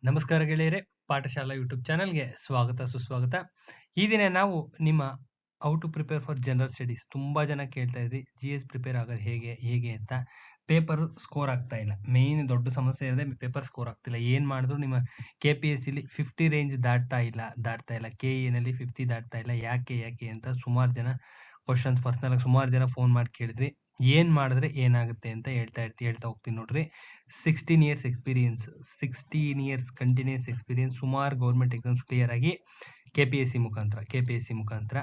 ನಮಸ್ಕಾರ ಗೆಳೆಯರೇ, ಪಾಠಶಾಲಾ ಯೂಟ್ಯೂಬ್ ಚಾನಲ್ಗೆ ಸ್ವಾಗತ ಸುಸ್ವಾಗತ. ಈ ದಿನ ನಾವು ನಿಮ್ಮ how to prepare for general studies ತುಂಬಾ ಜನ ಕೇಳ್ತಾ ಇದ್ರಿ, GS ಪ್ರಿಪೇರ್ ಆಗೋದು ಹೇಗೆ ಹೇಗೆ ಅಂತ. ಪೇಪರ್ ಸ್ಕೋರ್ ಆಗ್ತಾ ಇಲ್ಲ. ಮೇನ್ ದೊಡ್ಡ ಸಮಸ್ಯೆ ಇದೆ, ಪೇಪರ್ ಸ್ಕೋರ್ ಆಗ್ತಿಲ್ಲ. ಏನ್ ಮಾಡಿದ್ರು ನಿಮ್ಮ KPSC 50 ರೇಂಜ್ ದಾಟ್ತಾ ಇಲ್ಲ. KE ನಲ್ಲಿ 50 ದಾಟ್ತಾ ಇಲ್ಲ. ಯಾಕೆ ಅಂತ ಸುಮಾರು ಜನ ಕ್ವಶನ್ಸ್ ಪರ್ಸನಲ್ ಆಗಿ ಸುಮಾರು ಜನ ಫೋನ್ ಮಾಡಿ ಕೇಳಿದ್ರಿ. ಏನ್ ಮಾಡಿದ್ರೆ ಏನಾಗುತ್ತೆ ಅಂತ ಹೇಳ್ತಾ ಹೋಗ್ತೀನಿ ನೋಡ್ರಿ. 16 years experience, 16 years continuous experience, ಸುಮಾರು ಗೌರ್ಮೆಂಟ್ ಎಕ್ಸಾಮ್ಸ್ ಕ್ಲಿಯರ್ ಆಗಿ KPSC ಮುಖಾಂತರ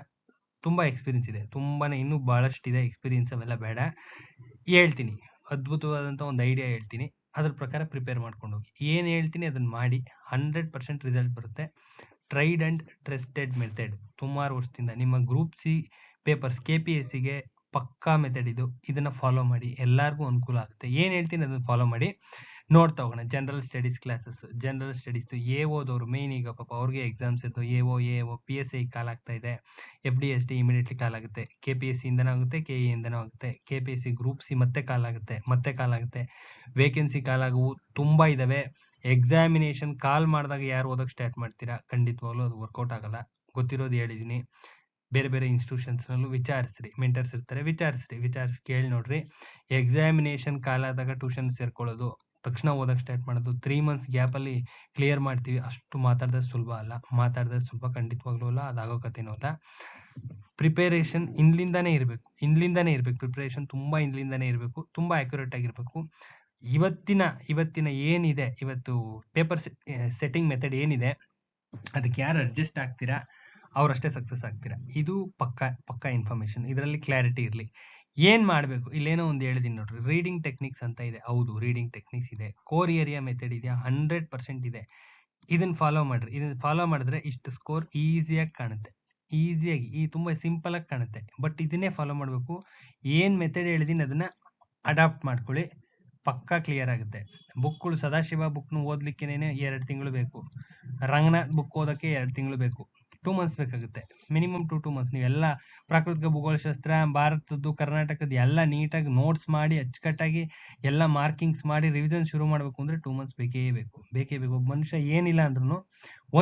ತುಂಬಾ ಎಕ್ಸ್ಪೀರಿಯನ್ಸ್ ಇದೆ. ತುಂಬಾನೇ ಇನ್ನೂ ಬಹಳಷ್ಟಿದೆ ಎಕ್ಸ್ಪೀರಿಯನ್ಸ್. ಅವೆಲ್ಲ ಬೇಡ, ಹೇಳ್ತೀನಿ. ಅದ್ಭುತವಾದಂಥ ಒಂದು ಐಡಿಯಾ ಹೇಳ್ತೀನಿ. ಅದ್ರ ಪ್ರಕಾರ ಪ್ರಿಪೇರ್ ಮಾಡ್ಕೊಂಡು ಹೋಗಿ. ಏನ್ ಹೇಳ್ತೀನಿ ಅದನ್ನ ಮಾಡಿ, 100% ರಿಸಲ್ಟ್ ಬರುತ್ತೆ. Tried and trusted method. ಸುಮಾರು ವರ್ಷದಿಂದ ನಿಮ್ಮ ಗ್ರೂಪ್ ಸಿ ಪೇಪರ್ಸ್ KPSCಗೆ ಪಕ್ಕಾ ಮೆಥಡ್ ಇದು. ಇದನ್ನ ಫಾಲೋ ಮಾಡಿ, ಎಲ್ಲರಿಗೂ ಅನುಕೂಲ ಆಗುತ್ತೆ. ಏನ್ ಹೇಳ್ತೀನಿ ಅದನ್ನ ಫಾಲೋ ಮಾಡಿ. ನೋಡ್ತಾ ಹೋಗೋಣ. General studies classes, general studies AOದವರು ಮೇನ್, ಈಗ ಪಾಪ ಅವ್ರಿಗೆ ಎಕ್ಸಾಮ್ಸ್ ಇರ್ತವೆ. AO PSI ಕಾಲ್ ಆಗ್ತಾ ಇದೆ. FDSD ಇಮಿಡಿಯೇಟ್ಲಿ ಕಾಲ್ ಆಗುತ್ತೆ. KPSC ಇಂದನೂ ಆಗುತ್ತೆ, KE ಇಂದನೂ ಆಗುತ್ತೆ. KPSC ಗ್ರೂಪ್ ಸಿ ಮತ್ತೆ ಕಾಲ್ ಆಗುತ್ತೆ. ವೇಕೆನ್ಸಿ ಕಾಲ್ ಆಗುವು ತುಂಬಾ ಇದಾವೆ. ಎಕ್ಸಾಮಿನೇಷನ್ ಕಾಲ್ ಮಾಡಿದಾಗ ಯಾರು ಓದಕ್ ಸ್ಟಾರ್ಟ್ ಮಾಡ್ತೀರಾ? ಖಂಡಿತವಾಗ್ಲೂ ಅದು ವರ್ಕೌಟ್ ಆಗಲ್ಲ. ಗೊತ್ತಿರೋದು ಹೇಳಿದೀನಿ. ಬೇರೆ ಬೇರೆ ಇನ್ಸ್ಟಿಟ್ಯೂಷನ್ಸ್ ನಲ್ಲೂ ವಿಚಾರಿಸ್ರಿ, ಮೆಂಟರ್ಸ್ ಇರ್ತಾರೆ, ವಿಚಾರಿಸಿ ಕೇಳಿ ನೋಡ್ರಿ. ಎಕ್ಸಾಮಿನೇಷನ್ ಕಾಲ್ ಆದಾಗ ಟ್ಯೂಷನ್ ಸೇರ್ಕೊಳ್ಳೋದು, ತಕ್ಷಣ ಓದಕ್ ಸ್ಟಾರ್ಟ್ ಮಾಡೋದು, 3 ಮಂತ್ಸ್ ಗ್ಯಾಪ್ ಅಲ್ಲಿ ಕ್ಲಿಯರ್ ಮಾಡ್ತೀವಿ. ಅಷ್ಟು ಮಾತಾಡ್ದ ಸುಲಭ ಅಲ್ಲ. ಖಂಡಿತವಾಗ್ಲೂ ಅಲ್ಲ, ಅದಾಗೋ ಕಥೆನೂ ಅಲ್ಲ. ಪ್ರಿಪರೇಷನ್ ಇಂದ್ಲಿಂದಾನೇ ಇರ್ಬೇಕು. ಪ್ರಿಪರೇಷನ್ ತುಂಬಾ ಇಂದ್ಲಿಂದಾನೇ ಇರಬೇಕು. ತುಂಬಾ ಅಕ್ಯುರೇಟ್ ಆಗಿರ್ಬೇಕು. ಇವತ್ತಿನ ಏನಿದೆ, ಇವತ್ತು ಪೇಪರ್ ಸೆಟ್ಟಿಂಗ್ ಮೆಥಡ್ ಏನಿದೆ, ಅದಕ್ಕೆ ಯಾರು ಅಡ್ಜಸ್ಟ್ ಆಗ್ತೀರಾ ಅವರಷ್ಟೇ ಸಕ್ಸಸ್ ಆಗ್ತೀರಾ. ಇದು ಪಕ್ಕಾ ಇನ್ಫಾರ್ಮೇಶನ್. ಇದರಲ್ಲಿ ಕ್ಲಾರಿಟಿ ಇರಲಿ. ಏನ್ ಮಾಡ್ಬೇಕು, ಇಲ್ಲೇನೋ ಒಂದು ಹೇಳಿದೀನಿ ನೋಡ್ರಿ. ರೀಡಿಂಗ್ ಟೆಕ್ನಿಕ್ಸ್ ಅಂತ ಇದೆ. ಹೌದು, ರೀಡಿಂಗ್ ಟೆಕ್ನಿಕ್ಸ್ ಇದೆ. ಕೋರ್ ಏರಿಯಾ ಮೆಥಡ್ ಇದೆಯಾ? 100% ಇದೆ. ಇದನ್ನ ಫಾಲೋ ಮಾಡ್ರಿ. ಇದನ್ನ ಫಾಲೋ ಮಾಡಿದ್ರೆ ಇಷ್ಟು ಸ್ಕೋರ್ ಈಸಿಯಾಗಿ ಕಾಣುತ್ತೆ. ಈ ತುಂಬಾ ಸಿಂಪಲ್ ಆಗಿ ಕಾಣುತ್ತೆ. ಬಟ್ ಇದನ್ನೇ ಫಾಲೋ ಮಾಡ್ಬೇಕು. ಏನ್ ಮೆಥಡ್ ಹೇಳಿದೀನಿ ಅದನ್ನ ಅಡಾಪ್ಟ್ ಮಾಡ್ಕೊಳ್ಳಿ, ಪಕ್ಕಾ ಕ್ಲಿಯರ್ ಆಗುತ್ತೆ. ಬುಕ್ಗಳು, ಸದಾಶಿವ ಬುಕ್ನು ಓದ್ಲಿಕ್ಕೇನೆ 2 ತಿಂಗಳು ಬೇಕು. ರಂಗನಾಥ್ ಬುಕ್ ಓದಕ್ಕೆ 2 ತಿಂಗಳು ಬೇಕು. 2 ಮಂತ್ಸ್ ಬೇಕಾಗುತ್ತೆ. Minimum 2 months. ನೀವೆಲ್ಲ ಪ್ರಾಕೃತಿಕ ಭೂಗೋಳಶಾಸ್ತ್ರ, ಭಾರತದ್ದು, ಕರ್ನಾಟಕದ ಎಲ್ಲ ನೀಟಾಗಿ ನೋಟ್ಸ್ ಮಾಡಿ, ಅಚ್ಚುಕಟ್ಟಾಗಿ ಎಲ್ಲ ಮಾರ್ಕಿಂಗ್ಸ್ ಮಾಡಿ ರಿವಿಷನ್ ಶುರು ಮಾಡಬೇಕು ಅಂದ್ರೆ 2 ಮಂತ್ಸ್ ಬೇಕೇ ಬೇಕು. ಒಬ್ಬ ಮನುಷ್ಯ ಏನಿಲ್ಲ ಅಂದ್ರೂ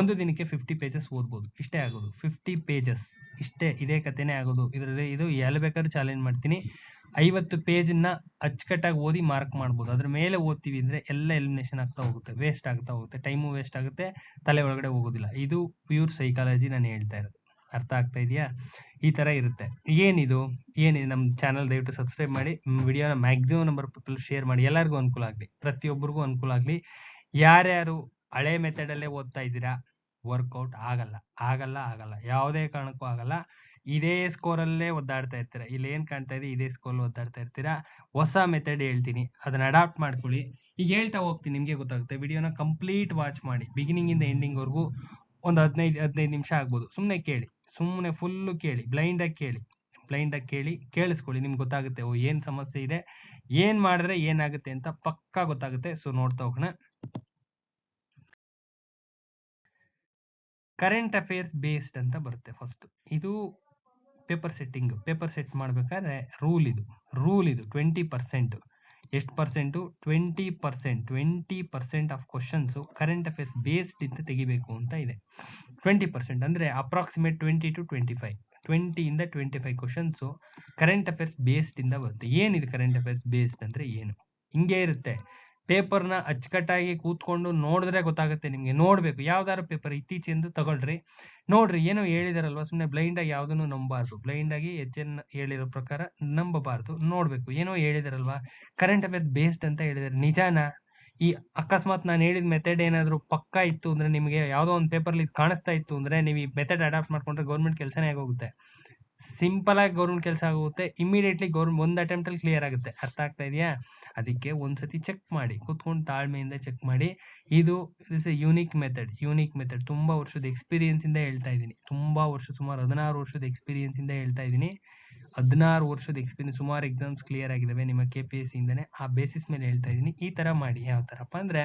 ಒಂದು ದಿನಕ್ಕೆ 50 ಪೇಜಸ್ ಓದ್ಬೋದು. ಇಷ್ಟೇ ಆಗೋದು, 50 ಪೇಜಸ್ ಇಷ್ಟೇ. ಇದೇ ಕಥೆನೇ ಆಗೋದು. ಇದರಲ್ಲಿ ಇದು ಎಲ್ಲಿ ಬೇಕಾದ್ರೂ ಚಾಲೆಂಜ್ ಮಾಡ್ತೀನಿ. 50 ಪೇಜನ್ನ ಅಚ್ಚುಕಟ್ಟಾಗಿ ಓದಿ ಮಾರ್ಕ್ ಮಾಡ್ಬೋದು. ಅದ್ರ ಮೇಲೆ ಓದ್ತೀವಿ ಅಂದ್ರೆ ಎಲ್ಲ ಎಲಿಮಿನೇಷನ್ ಆಗ್ತಾ ಹೋಗುತ್ತೆ, ವೇಸ್ಟ್ ಆಗ್ತಾ ಹೋಗುತ್ತೆ, ಟೈಮು ವೇಸ್ಟ್ ಆಗುತ್ತೆ, ತಲೆ ಒಳಗಡೆ ಹೋಗೋದಿಲ್ಲ. ಇದು ಪ್ಯೂರ್ ಸೈಕಾಲಜಿ ನಾನು ಹೇಳ್ತಾ ಇರೋದು. ಅರ್ಥ ಆಗ್ತಾ ಇದೆಯಾ? ಈ ತರ ಇರುತ್ತೆ. ಏನಿದೆ ನಮ್ಮ ಚಾನಲ್ ದಯವಿಟ್ಟು ಸಬ್ಸ್ಕ್ರೈಬ್ ಮಾಡಿ, ವಿಡಿಯೋನ ಮ್ಯಾಕ್ಸಿಮಮ್ ನಂಬರ್ ಪೀಪಲ್ ಶೇರ್ ಮಾಡಿ, ಎಲ್ಲರಿಗೂ ಅನುಕೂಲ ಆಗಲಿ, ಪ್ರತಿಯೊಬ್ಬರಿಗೂ ಅನುಕೂಲ ಆಗಲಿ. ಯಾರ್ಯಾರು ಹಳೆ ಮೆಥಡ್ ಅಲ್ಲೇ ಓದ್ತಾ ಇದ್ದೀರಾ, ವರ್ಕೌಟ್ ಆಗಲ್ಲ. ಯಾವುದೇ ಕಾರಣಕ್ಕೂ ಆಗಲ್ಲ. ಇದೇ ಸ್ಕೋರ್ ಅಲ್ಲೇ ಒದ್ದಾಡ್ತಾ ಇರ್ತೀರಾ. ಇಲ್ಲಿ ಏನ್ ಕಾಣ್ತಾ ಇದೆ, ಇದೇ ಸ್ಕೋರ್ ಒದ್ದಾಡ್ತಾ ಇರ್ತೀರಾ. ಹೊಸ ಮೆಥಡ್ ಹೇಳ್ತೀನಿ, ಅದನ್ನ ಅಡಾಪ್ಟ್ ಮಾಡ್ಕೊಳ್ಳಿ. ಈಗ ಹೇಳ್ತಾ ಹೋಗ್ತೀನಿ, ನಿಮ್ಗೆ ಗೊತ್ತಾಗುತ್ತೆ. ವಿಡಿಯೋನ ಕಂಪ್ಲೀಟ್ ವಾಚ್ ಮಾಡಿ, ಬಿಗಿನಿಂಗ್ ಇಂದ ಎಂಡಿಂಗ್ ವರ್ಗೂ ಒಂದು 15 ನಿಮಿಷ ಆಗ್ಬೋದು. ಸುಮ್ಮನೆ ಫುಲ್ಲು ಕೇಳಿ, ಬ್ಲೈಂಡ್ ಆಗಿ ಕೇಳಿಸ್ಕೊಳ್ಳಿ. ನಿಮ್ಗೆ ಗೊತ್ತಾಗುತ್ತೆ, ಓ ಏನ್ ಸಮಸ್ಯೆ ಇದೆ, ಏನ್ ಮಾಡಿದ್ರೆ ಏನಾಗುತ್ತೆ ಅಂತ ಪಕ್ಕಾ ಗೊತ್ತಾಗುತ್ತೆ. ಸೊ ನೋಡ್ತಾ ಹೋಗೋಣ. ಕರೆಂಟ್ ಅಫೇರ್ಸ್ ಬೇಸ್ಡ್ ಅಂತ ಬರುತ್ತೆ ಫಸ್ಟ್. ಇದು ಪೇಪರ್ ಸೆಟ್ ಮಾಡ್ಬೇಕಾದ್ರೆ ರೂಲ್ ಇದು 20%. ಎಷ್ಟು percent? 20% of questions current affairs based ಇಂದ ತೆಗಿಬೇಕು ಅಂತ ಇದೆ. 20% ಅಂದ್ರೆ ಅಪ್ರಾಕ್ಸಿಮೇಟ್ 20 to 25, 20 ಇಂದ 25 ಕ್ವಶನ್ಸ್ ಕರೆಂಟ್ ಅಫೇರ್ಸ್ ಬೇಸ್ಡ್ ಇಂದ ಬರುತ್ತೆ. ಏನಿದೆ ಕರೆಂಟ್ ಅಫೇರ್ಸ್ ಬೇಸ್ಡ್ ಅಂದ್ರೆ ಏನು? ಹಿಂಗೆ ಇರುತ್ತೆ. ಪೇಪರ್ನ ಅಚ್ಚುಕಟ್ಟಾಗಿ ಕೂತ್ಕೊಂಡು ನೋಡಿದ್ರೆ ಗೊತ್ತಾಗುತ್ತೆ ನಿಮ್ಗೆ. ನೋಡ್ಬೇಕು, ಯಾವ್ದಾದ್ರು ಪೇಪರ್ ಇತ್ತೀಚೆಂದು ತಗೊಳ್ರಿ, ನೋಡ್ರಿ. ಏನೋ ಹೇಳಿದಾರಲ್ವಾ, ಸುಮ್ಮನೆ ಬ್ಲೈಂಡ್ ಆಗಿ ಯಾವ್ದನ್ನು ನಂಬಬಾರ್ದು. ಬ್ಲೈಂಡ್ ಆಗಿ ಹೇಳಿರೋ ಪ್ರಕಾರ ನಂಬಬಾರ್ದು. ನೋಡ್ಬೇಕು, ಏನೋ ಹೇಳಿದಾರಲ್ವಾ, ಕರೆಂಟ್ ಅಫೇರ್ಸ್ ಬೇಸ್ಡ್ ಅಂತ ಹೇಳಿದಾರೆ, ನಿಜಾನ? ಈ ಅಕಸ್ಮಾತ್ ನಾನು ಹೇಳಿದ ಮೆಥಡ್ ಏನಾದ್ರು ಪಕ್ಕಾ ಇತ್ತು ಅಂದ್ರೆ, ನಿಮಗೆ ಯಾವ್ದೋ ಒಂದು ಪೇಪರ್ ಕಾಣಿಸ್ತಾ ಇತ್ತು ಅಂದ್ರೆ, ನೀವು ಈ ಮೆಥಡ್ ಅಡಾಪ್ಟ್ ಮಾಡ್ಕೊಂಡ್ರೆ ಗೌರ್ಮೆಂಟ್ ಕೆಲಸನೇ ಆಗೋಗುತ್ತೆ. ಸಿಂಪಲ್ ಆಗಿ ಗೌರ್ಮೆಂಟ್ ಕೆಲಸ ಆಗುತ್ತೆ. ಇಮಿಡಿಯೇಟ್ಲಿ ಒಂದು ಅಟೆಂಪ್ಟ್ ಅಲ್ಲಿ ಕ್ಲಿಯರ್ ಆಗುತ್ತೆ. ಅರ್ಥ ಆಗ್ತಾ ಇದೆಯಾ? ಅದಕ್ಕೆ ಒಂದ್ಸತಿ ಚೆಕ್ ಮಾಡಿ, ಕೂತ್ಕೊಂಡು ತಾಳ್ಮೆಯಿಂದ ಚೆಕ್ ಮಾಡಿ. ಇದು ಯೂನಿಕ್ ಮೆಥಡ್. ತುಂಬಾ ವರ್ಷದ ಎಕ್ಸ್ಪೀರಿಯನ್ಸ್ ಇಂದ ಹೇಳ್ತಾ ಇದ್ದೀನಿ. ಸುಮಾರು 16 ವರ್ಷದ ಎಕ್ಸ್ಪೀರಿಯನ್ಸ್ ಇಂದ ಹೇಳ್ತಾ ಇದ್ದೀನಿ. 16 ವರ್ಷದ ಎಕ್ಸ್ಪೀರಿಯನ್ಸ್, ಸುಮಾರು ಎಕ್ಸಾಮ್ಸ್ ಕ್ಲಿಯರ್ ಆಗಿದಾವೆ ನಿಮ್ಮ KPSC ಇಂದಾನೆ. ಆ ಬೇಸಿಸ್ ಮೇಲೆ ಹೇಳ್ತಾ ಇದ್ದೀನಿ. ಈ ತರ ಮಾಡಿ. ಯಾವ ತರಪ್ಪ ಅಂದ್ರೆ,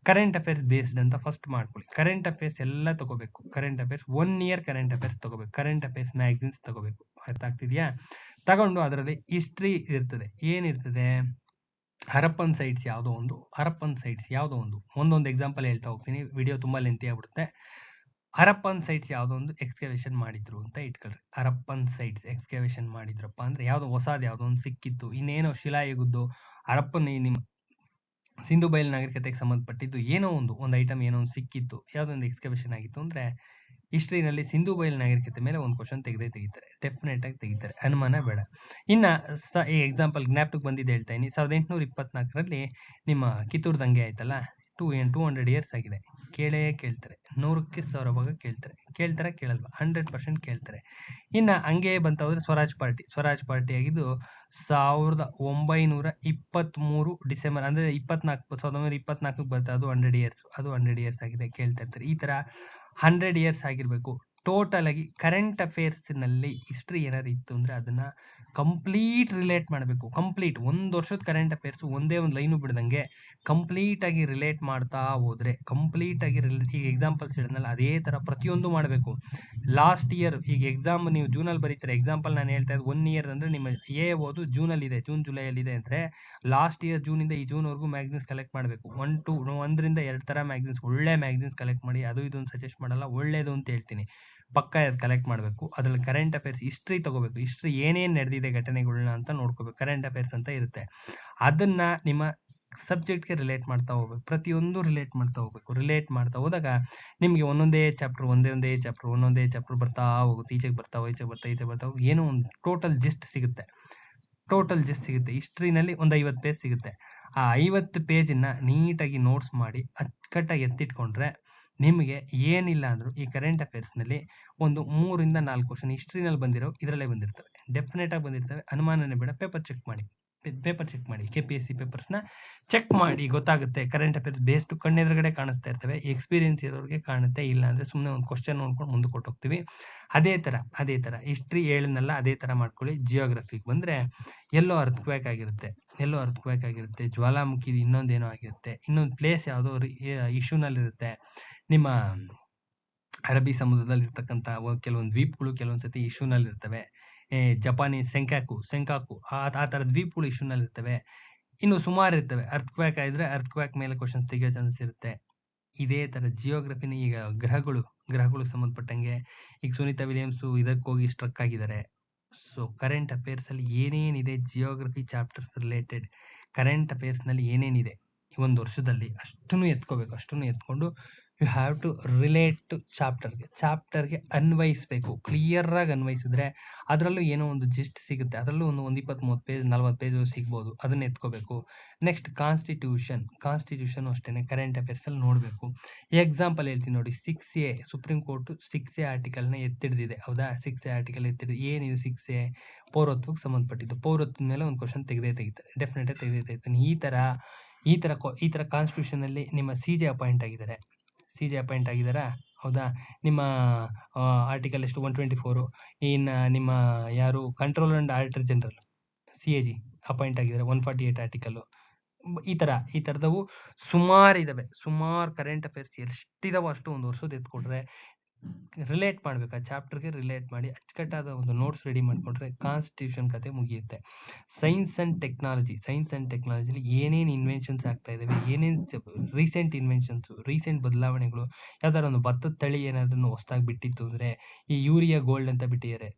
ಕರೆಂಟ್ ಅಫೇರ್ಸ್ ಬೇಸ್ಡ್ ಅಂತ ಫಸ್ಟ್ ಮಾಡ್ಕೊಳ್ಳಿ. ಕರೆಂಟ್ ಅಫೇರ್ಸ್ ಎಲ್ಲ ತಗೋಬೇಕು. Current affairs 1 year current affairs ತಗೋಬೇಕು. ಕರೆಂಟ್ ಅಫೇರ್ಸ್ ಮ್ಯಾಗಝಿನ್ಸ್ ತಗೋಬೇಕು. ಅರ್ಥ ಆಗ್ತಿದ್ಯಾ? ತಗೊಂಡು ಅದರಲ್ಲಿ ಹಿಸ್ಟ್ರಿ ಇರ್ತದೆ. ಏನಿರ್ತದೆ? ಹರಪ್ಪನ್ ಸೈಟ್ಸ್ ಯಾವುದೋ ಒಂದು ಒಂದೊಂದು ಎಕ್ಸಾಂಪಲ್ ಹೇಳ್ತಾ ಹೋಗ್ತೀನಿ, ವಿಡಿಯೋ ತುಂಬ ಲೆಂತಿ ಆಗ್ಬಿಡುತ್ತೆ. ಹರಪ್ಪನ್ ಸೈಟ್ಸ್ ಯಾವುದೋ ಒಂದು ಎಕ್ಸ್ಕವೇಷನ್ ಮಾಡಿದ್ರು ಅಂತ ಇಟ್ಕೊಳ್ರಿ. ಹರಪ್ಪನ್ ಸೈಟ್ಸ್ ಎಕ್ಸ್ಕವೇಷನ್ ಮಾಡಿದ್ರಪ್ಪ ಅಂದ್ರೆ ಯಾವುದೋ ಹೊಸದು ಯಾವುದೋ ಒಂದು ಸಿಕ್ಕಿತ್ತು, ಇನ್ನೇನೋ ಶಿಲಾಯುಗದ್ದು ಹರಪ್ಪನ್ ನಿಮ್ಮ ಸಿಂಧು ಬಯಲು ನಾಗರಿಕತೆಗೆ ಸಂಬಂಧಪಟ್ಟಿದ್ದು ಏನೋ ಒಂದು ಐಟಮ್ ಏನೋ ಒಂದು ಸಿಕ್ಕಿತ್ತು, ಯಾವುದೋ ಒಂದು ಎಕ್ಸ್ಕವೇಷನ್ ಆಗಿತ್ತು ಅಂದ್ರೆ ಹಿಸ್ಟ್ರಿನಲ್ಲಿ ಸಿಂಧು ಬಯಲು ನಾಗರಿಕತೆ ಮೇಲೆ ಒಂದು ಕ್ವಶನ್ ತೆಗಿತಾರೆ, ಡೆಫಿನೆಟ್ ಆಗಿ ತೆಗಿತಾರೆ, ಅನುಮಾನ ಬೇಡ. ಇನ್ನ ಈ ಎಕ್ಸಾಂಪಲ್ ಜ್ಞಾಪಕಕ್ಕೆ ಬಂದಿದ್ದು ಹೇಳ್ತಾ ಇದೀನಿ. 1824ರಲ್ಲಿ ನಿಮ್ಮ ಕಿತ್ತೂರು ದಂಗೆ ಆಯ್ತಲ್ಲ, 200 ಇಯರ್ಸ್ ಆಗಿದೆ. ಕೇಳ್ತಾರೆ, 100ಕ್ಕೆ 1000 ಭಾಗ ಕೇಳ್ತಾರೆ ಕೇಳಲ್ವಾ? 100% ಕೇಳ್ತಾರೆ. ಇನ್ನ ಹಂಗೆ ಬಂತ ಹೋದ್ರೆ ಸ್ವರಾಜ್ ಪಾರ್ಟಿ ಆಗಿದ್ದು 1923 ಡಿಸೆಂಬರ್ ಅಂದ್ರೆ 1924 ಬರ್ತಾ, ಅದು 100 ಇಯರ್ಸ್ ಆಗಿದೆ, ಕೇಳ್ತಾ ಇರ್ತಾರೆ. ಈ ತರ 100 ಇಯರ್ಸ್ ಆಗಿರ್ಬೇಕು. ಟೋಟಲ್ ಆಗಿ ಕರೆಂಟ್ ಅಫೇರ್ಸ್ ನಲ್ಲಿ ಹಿಸ್ಟ್ರಿ ಏನಾದ್ರು ಇತ್ತು ಅಂದ್ರೆ ಅದನ್ನ ಕಂಪ್ಲೀಟ್ ರಿಲೇಟ್ ಮಾಡಬೇಕು. ಕಂಪ್ಲೀಟ್ 1 ವರ್ಷದ ಕರೆಂಟ್ ಅಫೇರ್ಸ್ ಒಂದೇ ಒಂದು ಲೈನು ಬಿಡದಂಗೆ ಕಂಪ್ಲೀಟ್ ಆಗಿ ರಿಲೇಟ್ ಮಾಡ್ತಾ ಹೋದ್ರೆ, ಕಂಪ್ಲೀಟ್ ಆಗಿ ಈಗ ಎಕ್ಸಾಂಪಲ್ಸ್ ಹೇಳಿದ್ನಲ್ಲ ಅದೇ ತರ ಪ್ರತಿಯೊಂದು ಮಾಡಬೇಕು. ಲಾಸ್ಟ್ ಇಯರ್ ಈಗ ಎಕ್ಸಾಮ್ ನೀವು ಜೂನಲ್ಲಿ ಬರೀತಾರೆ, ಎಕ್ಸಾಂಪಲ್ ನಾನು ಹೇಳ್ತಾ ಇದ್ದು 1 ಇಯರ್ ಅಂದ್ರೆ ನಿಮ್ಮ ಓದು ಜೂನಲ್ಲಿ ಇದೆ, ಜುಲೈಯಲ್ಲಿ ಇದೆ ಅಂದ್ರೆ ಲಾಸ್ಟ್ ಇಯರ್ ಜೂನಿಂದ ಈ ಜೂನ್ವರೆಗೂ ಮ್ಯಾಗ್ಝಿನ್ಸ್ ಕಲೆಕ್ಟ್ ಮಾಡಬೇಕು. 1ರಿಂದ 2 ತರ ಮ್ಯಾಗ್ಝಿನ್ಸ್, ಒಳ್ಳೆ ಮ್ಯಾಗ್ಝಿನ್ಸ್ ಕಲೆಕ್ಟ್ ಮಾಡಿ. ಅದು ಇದೊಂದು ಸಜೆಸ್ಟ್ ಮಾಡಲ್ಲ, ಒಳ್ಳೇದು ಅಂತ ಹೇಳ್ತೀನಿ. ಪಕ್ಕ ಅದು ಕಲೆಕ್ಟ್ ಮಾಡಬೇಕು. ಅದ್ರಲ್ಲಿ ಕರೆಂಟ್ ಅಫೇರ್ಸ್ ಹಿಸ್ಟ್ರಿ ತಗೋಬೇಕು. ಹಿಸ್ಟ್ರಿ ಏನೇನು ನಡೆದಿದೆ ಘಟನೆಗಳನ್ನ ಅಂತ ನೋಡ್ಕೋಬೇಕು. ಕರೆಂಟ್ ಅಫೇರ್ಸ್ ಅಂತ ಇರುತ್ತೆ, ಅದನ್ನ ನಿಮ್ಮ ಸಬ್ಜೆಕ್ಟ್ಗೆ ರಿಲೇಟ್ ಮಾಡ್ತಾ ಹೋಗ್ಬೇಕು. ಪ್ರತಿಯೊಂದು ರಿಲೇಟ್ ಮಾಡ್ತಾ ಹೋದಾಗ ನಿಮಗೆ ಒಂದೊಂದೇ ಚಾಪ್ಟರ್ ಬರ್ತಾ ಹೋಗುತ್ತೆ. ಈಚೆಗೆ ಬರ್ತಾ ಏನೋ ಒಂದು ಟೋಟಲ್ ಜಿಸ್ಟ್ ಸಿಗುತ್ತೆ. ಹಿಸ್ಟ್ರಿನಲ್ಲಿ ಒಂದು 50 ಪೇಜ್ ಸಿಗುತ್ತೆ. ಆ 50 ಪೇಜನ್ನ ನೀಟಾಗಿ ನೋಟ್ಸ್ ಮಾಡಿ ಅಚ್ಚುಕಟ್ಟಾಗಿ ಎತ್ತಿಟ್ಕೊಂಡ್ರೆ ನಿಮಗೆ ಏನಿಲ್ಲ ಅಂದ್ರೂ ಈ ಕರೆಂಟ್ ಅಫೇರ್ಸ್ನಲ್ಲಿ ಒಂದು 3ರಿಂದ 4 ಕ್ವಶನ್ ಹಿಸ್ಟ್ರಿನಲ್ಲಿ ಬಂದಿರೋ ಇದರಲ್ಲೇ ಬಂದಿರ್ತವೆ, ಡೆಫಿನೆಟ್ ಆಗಿ ಬಂದಿರ್ತವೆ. ಅನುಮಾನನೇ ಬೇಡ. ಪೇಪರ್ ಚೆಕ್ ಮಾಡಿ, KPSC ಪೇಪರ್ಸ್ನ ಚೆಕ್ ಮಾಡಿ, ಗೊತ್ತಾಗುತ್ತೆ. ಕರೆಂಟ್ ಅಫೇರ್ಸ್ ಬೇಸ್ಡ್ ಕಣ್ಣೆದುರುಗಡೆ ಕಾಣಿಸ್ತಾ ಇರ್ತವೆ. ಎಕ್ಸ್ಪೀರಿಯನ್ಸ್ ಇರೋರಿಗೆ ಕಾಣುತ್ತೆ, ಇಲ್ಲ ಅಂದ್ರೆ ಸುಮ್ಮನೆ ಒಂದು ಕ್ವಶನ್ ನೋಡ್ಕೊಂಡು ಮುಂದೆ ಕೊಟ್ಟೋಗ್ತೀವಿ. ಅದೇ ತರ ಹಿಸ್ಟ್ರಿ ಹೇಳಿದ್ನಲ್ಲ ಅದೇ ತರ ಮಾಡ್ಕೊಳ್ಳಿ. ಜಿಯೋಗ್ರಫಿಗೆ ಬಂದ್ರೆ ಎಲ್ಲೋ ಅರ್ಥಕ್ವೇಕ್ ಆಗಿರುತ್ತೆ, ಜ್ವಾಲಾಮುಖಿ ಇನ್ನೊಂದೇನೋ ಆಗಿರುತ್ತೆ, ಇನ್ನೊಂದು ಪ್ಲೇಸ್ ಯಾವುದೋ ಇಶ್ಯೂನಲ್ಲಿರುತ್ತೆ. ನಿಮ್ಮ ಅರಬ್ಬಿ ಸಮುದ್ರದಲ್ಲಿ ಇರ್ತಕ್ಕಂಥ ಕೆಲವೊಂದು ದ್ವೀಪಗಳು ಕೆಲವೊಂದ್ಸತಿ ಇಶ್ಯೂನಲ್ಲಿ ಇರ್ತವೆ. ಜಪಾನೀಸ್ ಸೆಂಕಾಕು ಆ ತರ ದ್ವೀಪಗಳು ಇಶ್ಯೂನಲ್ಲಿ ಇರ್ತವೆ. ಇನ್ನು ಸುಮಾರು ಇರ್ತವೆ. ಅರ್ಥಕ್ವೇಕ್ ಆಗಿದ್ರೆ ಅರ್ಥಕ್ವೇಕ್ ಮೇಲೆ ಕ್ವಶನ್ಸ್ ತೆಗಿಯೋ ಚಾನ್ಸಸ್ ಇರುತ್ತೆ. ಇದೇ ತರ ಜಿಯೋಗ್ರಫಿನ ಈಗ ಗ್ರಹಗಳು ಸಂಬಂಧಪಟ್ಟಂಗೆ ಈಗ ಸುನೀತಾ ವಿಲಿಯಮ್ಸ್ ಇದಕ್ಕೆ ಹೋಗಿ ಸ್ಟ್ರಕ್ ಆಗಿದ್ದಾರೆ. ಸೊ ಕರೆಂಟ್ ಅಫೇರ್ಸ್ ಅಲ್ಲಿ ಏನೇನಿದೆ, geography chapters related current affairs ನಲ್ಲಿ ಏನೇನಿದೆ ಈ ಒಂದು ವರ್ಷದಲ್ಲಿ ಅಷ್ಟನ್ನು ಎತ್ಕೊಂಡು you have to relate to ಚಾಪ್ಟರ್ಗೆ ಅನ್ವಯಿಸಬೇಕು. ಕ್ಲಿಯರ್ ಆಗಿ ಅನ್ವಯಿಸಿದ್ರೆ ಅದರಲ್ಲೂ ಏನೋ ಒಂದು ಜಿಸ್ಟ್ ಸಿಗುತ್ತೆ. ಅದರಲ್ಲೂ ಒಂದು 20-30 ಪೇಜ್ 40 ಪೇಜ್ ಸಿಗ್ಬೋದು, ಅದನ್ನ ಎತ್ಕೋಬೇಕು. ನೆಕ್ಸ್ಟ್ ಕಾನ್ಸ್ಟಿಟ್ಯೂಷನ್ ಅಷ್ಟೇನೆ ಕರೆಂಟ್ ಅಫೇರ್ಸ್ ಅಲ್ಲಿ ನೋಡಬೇಕು. ಎಕ್ಸಾಂಪಲ್ ಹೇಳ್ತೀನಿ ನೋಡಿ, 6A ಸುಪ್ರೀಂ ಕೋರ್ಟ್ 6A ಆರ್ಟಿಕಲ್ನ ಎತ್ತಿಡ್ದಿದೆ, ಹೌದಾ? 6A article ಎತ್ತಿಡಿದೆ. ಏನಿದೆ 6A? ಪೌರತ್ವಕ್ಕೆ ಸಂಬಂಧಪಟ್ಟಿದ್ದು. ಪೌರತ್ವದ ಮೇಲೆ ಒಂದು ಕ್ವಶನ್ ತೆಗಿತಾರೆ, ಡೆಫಿನೆಟ್ ಆಗಿ ತೆಗಿತಾನೆ. ಈ ತರ ಕಾನ್ಸ್ಟಿಟ್ಯೂಷನ್ ಅಲ್ಲಿ ನಿಮ್ಮ CJ ಅಪಾಯಿಂಟ್ ಆಗಿದ್ದಾರಾ? ಹೌದಾ? ನಿಮ್ಮ ಆರ್ಟಿಕಲ್ ಎಷ್ಟು? 124. ಇನ್ನು ನಿಮ್ಮ ಯಾರು controller and auditor general CAG appoint ಆಗಿದ್ದಾರೆ, 148 ಆರ್ಟಿಕಲ್. ಈ ತರದವು ಸುಮಾರು ಕರೆಂಟ್ ಅಫೇರ್ಸ್ ಎಷ್ಟಿದಾವೋ ಅಷ್ಟು ಒಂದು ವರ್ಷದ ಎತ್ಕೊಟ್ರೆ ರಿಲೇಟ್ ಮಾಡ್ಬೇಕು. ಆ ಚಾಪ್ಟರ್ಗೆ ರಿಲೇಟ್ ಮಾಡಿ ಅಚ್ಚುಕಟ್ಟಾದ ಒಂದು ನೋಟ್ಸ್ ರೆಡಿ ಮಾಡ್ಕೊಂಡ್ರೆ ಕಾನ್ಸ್ಟಿಟ್ಯೂಷನ್ ಕತೆ ಮುಗಿಯುತ್ತೆ. ಸೈನ್ಸ್ ಅಂಡ್ ಟೆಕ್ನಾಲಜಿಲಿ ಏನೇನು ಇನ್ವೆನ್ಷನ್ಸ್ ಆಗ್ತಾ ಇದಾವೆ, ಏನೇನು ರೀಸೆಂಟ್ ಬದಲಾವಣೆಗಳು, ಯಾವ್ದಾರ ಒಂದು ಭತ್ತದ ತಳಿ ಏನಾದ್ರೂ ಹೊಸದಾಗಿ ಬಿಟ್ಟಿತ್ತು ಅಂದ್ರೆ, ಈ ಯೂರಿಯಾ ಗೋಲ್ಡ್ ಅಂತ ಬಿಟ್ಟಿದ್ದಾರೆ,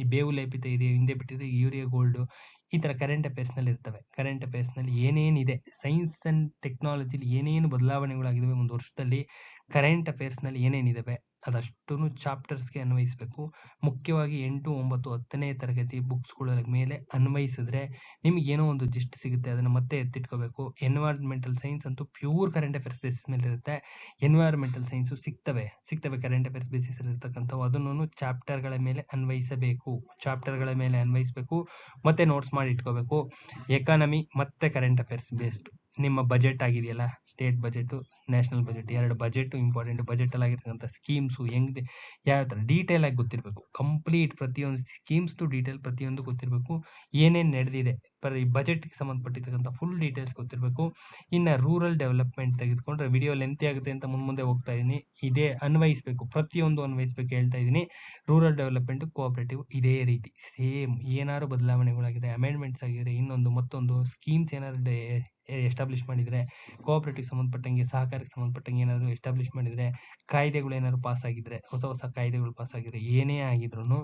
ಈ ಬೇವು ಲೇಪಿತ ಹಿಂದೆ ಬಿಟ್ಟಿದ್ರೆ ಯೂರಿಯಾ ಗೋಲ್ಡ್. ಈ ತರ ಕರೆಂಟ್ ಅಫೇರ್ಸ್ ನಲ್ಲಿ ಇರ್ತವೆ. ಕರೆಂಟ್ ಅಫೇರ್ಸ್ ನಲ್ಲಿ ಏನೇನಿದೆ, ಸೈನ್ಸ್ ಅಂಡ್ ಟೆಕ್ನಾಲಜಿಲಿ ಏನೇನು ಬದಲಾವಣೆಗಳಾಗಿದ್ದಾವೆ ಒಂದು ವರ್ಷದಲ್ಲಿ, ಕರೆಂಟ್ ಅಫೇರ್ಸ್ ನಲ್ಲಿ ಏನೇನಿದಾವೆ ಅದಷ್ಟು ಚಾಪ್ಟರ್ಸ್ಗೆ ಅನ್ವಯಿಸಬೇಕು. ಮುಖ್ಯವಾಗಿ 8, 9, 10ನೇ ತರಗತಿ ಬುಕ್ಸ್ಗಳ ಮೇಲೆ ಅನ್ವಯಿಸಿದ್ರೆ ನಿಮ್ಗೆ ಏನೋ ಒಂದು ಜಿಸ್ಟ್ ಸಿಗುತ್ತೆ. ಅದನ್ನ ಮತ್ತೆ ಎತ್ತಿಟ್ಕೋಬೇಕು. ಎನ್ವೈರನ್ಮೆಂಟಲ್ ಸೈನ್ಸ್ ಅಂತೂ ಪ್ಯೂರ್ ಕರೆಂಟ್ ಅಫೇರ್ಸ್ ಬೇಸಿಸ್ ಮೇಲೆ ಇರುತ್ತೆ. ಎನ್ವೈರನ್ಮೆಂಟಲ್ ಸೈನ್ಸ್ ಸಿಗ್ತವೆ ಕರೆಂಟ್ ಅಫೇರ್ಸ್ ಬೇಸಿಸ್ ಇರತಕ್ಕಂಥವು. ಅದನ್ನು ಚಾಪ್ಟರ್ಗಳ ಮೇಲೆ ಅನ್ವಯಿಸಬೇಕು. ಮತ್ತೆ ನೋಟ್ಸ್ ಮಾಡಿ ಇಟ್ಕೋಬೇಕು. ಎಕಾನಮಿ ಮತ್ತೆ ಕರೆಂಟ್ ಅಫೇರ್ಸ್ ಬೇಸ್ಡ್. ನಿಮ್ಮ ಬಜೆಟ್ ಆಗಿದೆಯಲ್ಲ, state budget, national budget, 2 budget important. Budget ಅಲ್ಲಿ ಆಗಿರ್ತಕ್ಕಂಥ ಸ್ಕೀಮ್ಸ್ ಸ್ಕೀಮ್ಸು ಹೆಂಗಿದೆ, ಯಾವ ಥರ ಡೀಟೇಲ್ ಆಗಿ ಗೊತ್ತಿರಬೇಕು. ಕಂಪ್ಲೀಟ್ ಪ್ರತಿಯೊಂದು ಸ್ಕೀಮ್ಸ್ದು ಡೀಟೇಲ್ ಪ್ರತಿಯೊಂದು ಗೊತ್ತಿರಬೇಕು. ಏನೇನು ನಡೆದಿದೆ ಈ ಬಜೆಟ್ಗೆ ಸಂಬಂಧಪಟ್ಟಿರ್ತಕ್ಕಂಥ ಫುಲ್ ಡೀಟೇಲ್ಸ್ ಗೊತ್ತಿರಬೇಕು. ಇನ್ನು ರೂರಲ್ ಡೆವಲಪ್ಮೆಂಟ್ ತೆಗೆದುಕೊಂಡ್ರೆ ವಿಡಿಯೋ ಲೆಂತಿ ಆಗುತ್ತೆ ಅಂತ ಮುಂದೆ ಹೋಗ್ತಾ ಇದ್ದೀನಿ. ಇದೇ ಅನ್ವಯಿಸಬೇಕು, ಪ್ರತಿಯೊಂದು ಅನ್ವಯಿಸಬೇಕು ಹೇಳ್ತಾ ಇದ್ದೀನಿ. ರೂರಲ್ ಡೆವಲಪ್ಮೆಂಟ್ ಕೋಆಪರೇಟಿವ್ ಇದೇ ರೀತಿ ಸೇಮ್. ಏನಾದ್ರು ಬದಲಾವಣೆಗಳಾಗಿದೆ, ಅಮೆಂಡ್ಮೆಂಟ್ಸ್ ಆಗಿದೆ, ಇನ್ನೊಂದು ಮತ್ತೊಂದು ಸ್ಕೀಮ್ಸ್ ಏನಾದ್ರು ಎಸ್ಟಾಬ್ಲಿಷ್ ಮಾಡಿದರೆ, ಕೋಆಪರೇಟಿವ್ ಸಂಬಂಧಪಟ್ಟಂಗೆ ಸಹಕಾರಕ್ಕೆ ಸಂಬಂಧಪಟ್ಟಂಗೆ ಏನಾದರೂ ಎಸ್ಟಾಬ್ಲಿಷ್ ಮಾಡಿದರೆ, ಕಾಯ್ದೆಗಳು ಏನಾದ್ರು ಪಾಸ್ ಆಗಿದ್ರೆ, ಹೊಸ ಕಾಯ್ದೆಗಳು ಪಾಸ್ ಆಗಿದ್ರೆ, ಏನೇ ಆಗಿದ್ರು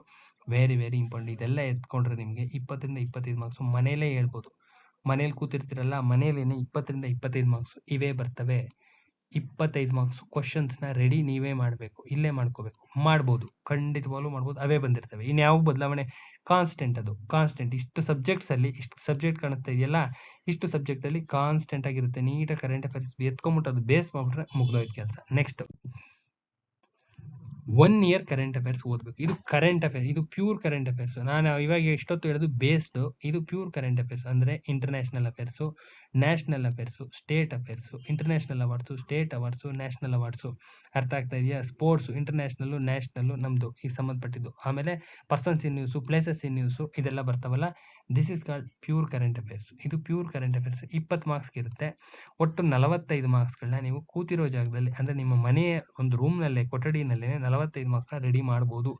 ವೆರಿ ವೆರಿ ಇಂಪಾರ್ಟೆಂಟ್. ಇದೆಲ್ಲ ಎತ್ಕೊಂಡ್ರೆ ನಿಮಗೆ 20ರಿಂದ 25 ಮಾರ್ಕ್ಸು ಮನೇಲೇ ಹೇಳ್ಬೋದು. ಮನೇಲಿ ಕೂತಿರ್ತೀರಲ್ಲ, ಮನೇಲೇನೆ 20ರಿಂದ 25 ಮಾರ್ಕ್ಸ್ ಇವೇ ಬರ್ತವೆ. 25 ಮಾರ್ಕ್ಸ್ ಕ್ವಶನ್ಸ್ನ ರೆಡಿ ನೀವೇ ಮಾಡಬೇಕು, ಇಲ್ಲೇ ಮಾಡ್ಕೋಬೇಕು. ಮಾಡ್ಬೋದು, ಖಂಡಿತವಾಗ್ಲೂ ಮಾಡ್ಬೋದು. ಅವೇ ಬಂದಿರ್ತವೆ. ಇನ್ಯಾವ ಬದಲಾವಣೆ, ಕಾನ್ಸ್ಟೆಂಟ್. ಅದು ಕಾನ್ಸ್ಟೆಂಟ್. ಇಷ್ಟು ಸಬ್ಜೆಕ್ಟ್ಸಲ್ಲಿ ಇಷ್ಟು ಸಬ್ಜೆಕ್ಟ್ ಕಾಣಿಸ್ತಾ ಇದೆಯಲ್ಲ, ಇಷ್ಟು ಸಬ್ಜೆಕ್ಟಲ್ಲಿ ಕಾನ್ಸ್ಟೆಂಟ್ ಆಗಿರುತ್ತೆ. ನೀಟಾಗಿ ಕರೆಂಟ್ ಅಫೇರ್ಸ್ ಎತ್ಕೊಂಬಿಟ್ಟು ಅದು ಬೇಸ್ ಮಾಡ್ಬಿಟ್ರೆ ಮುಗ್ದೋಯ್ತು ಕೆಲಸ. ನೆಕ್ಸ್ಟ್ 1 ಇಯರ್ ಕರೆಂಟ್ ಅಫೇರ್ಸ್ ಓದಬೇಕು. ಇದು ಕರೆಂಟ್ ಅಫೇರ್ಸ್, ಇದು ಪ್ಯೂರ್ ಕರೆಂಟ್ ಅಫೇರ್ಸ್. ನಾನು ಇವಾಗ ಎಷ್ಟೊತ್ತು ಹೇಳೋದು ಬೇಸ್ಡ್, ಇದು ಪ್ಯೂರ್ ಕರೆಂಟ್ ಅಫೇರ್ಸ್. ಅಂದರೆ international affairs, national affairs, state affairs, international awards, state awards, national awards. ಅರ್ಥ ಆಗ್ತಾ ಇದೆಯಾ? ಸ್ಪೋರ್ಟ್ಸು, ಇಂಟರ್ನ್ಯಾಷನಲ್ಲು, ನ್ಯಾಷನಲ್ಲು ನಮ್ಮದು ಈ ಸಂಬಂಧಪಟ್ಟಿದ್ದು. ಆಮೇಲೆ persons in news, places in news, ಇದೆಲ್ಲ ಬರ್ತಾವಲ್ಲ, this is called pure current affairs. ಇದು ಪ್ಯೂರ್ ಕರೆಂಟ್ ಅಫೇರ್ಸ್ 20 ಮಾರ್ಕ್ಸ್ಗೆ ಇರುತ್ತೆ. ಒಟ್ಟು 45 ಮಾರ್ಕ್ಸ್ಗಳನ್ನ ನೀವು ಕೂತಿರೋ ಜಾಗದಲ್ಲಿ, ಅಂದರೆ ನಿಮ್ಮ ಮನೆಯ ಒಂದು ರೂಮ್ನಲ್ಲೇ, ಕೊಠಡಿನಲ್ಲೇ 45 ಮಾರ್ಕ್ಸ್ನ ರೆಡಿ ಮಾಡ್ಬೋದು.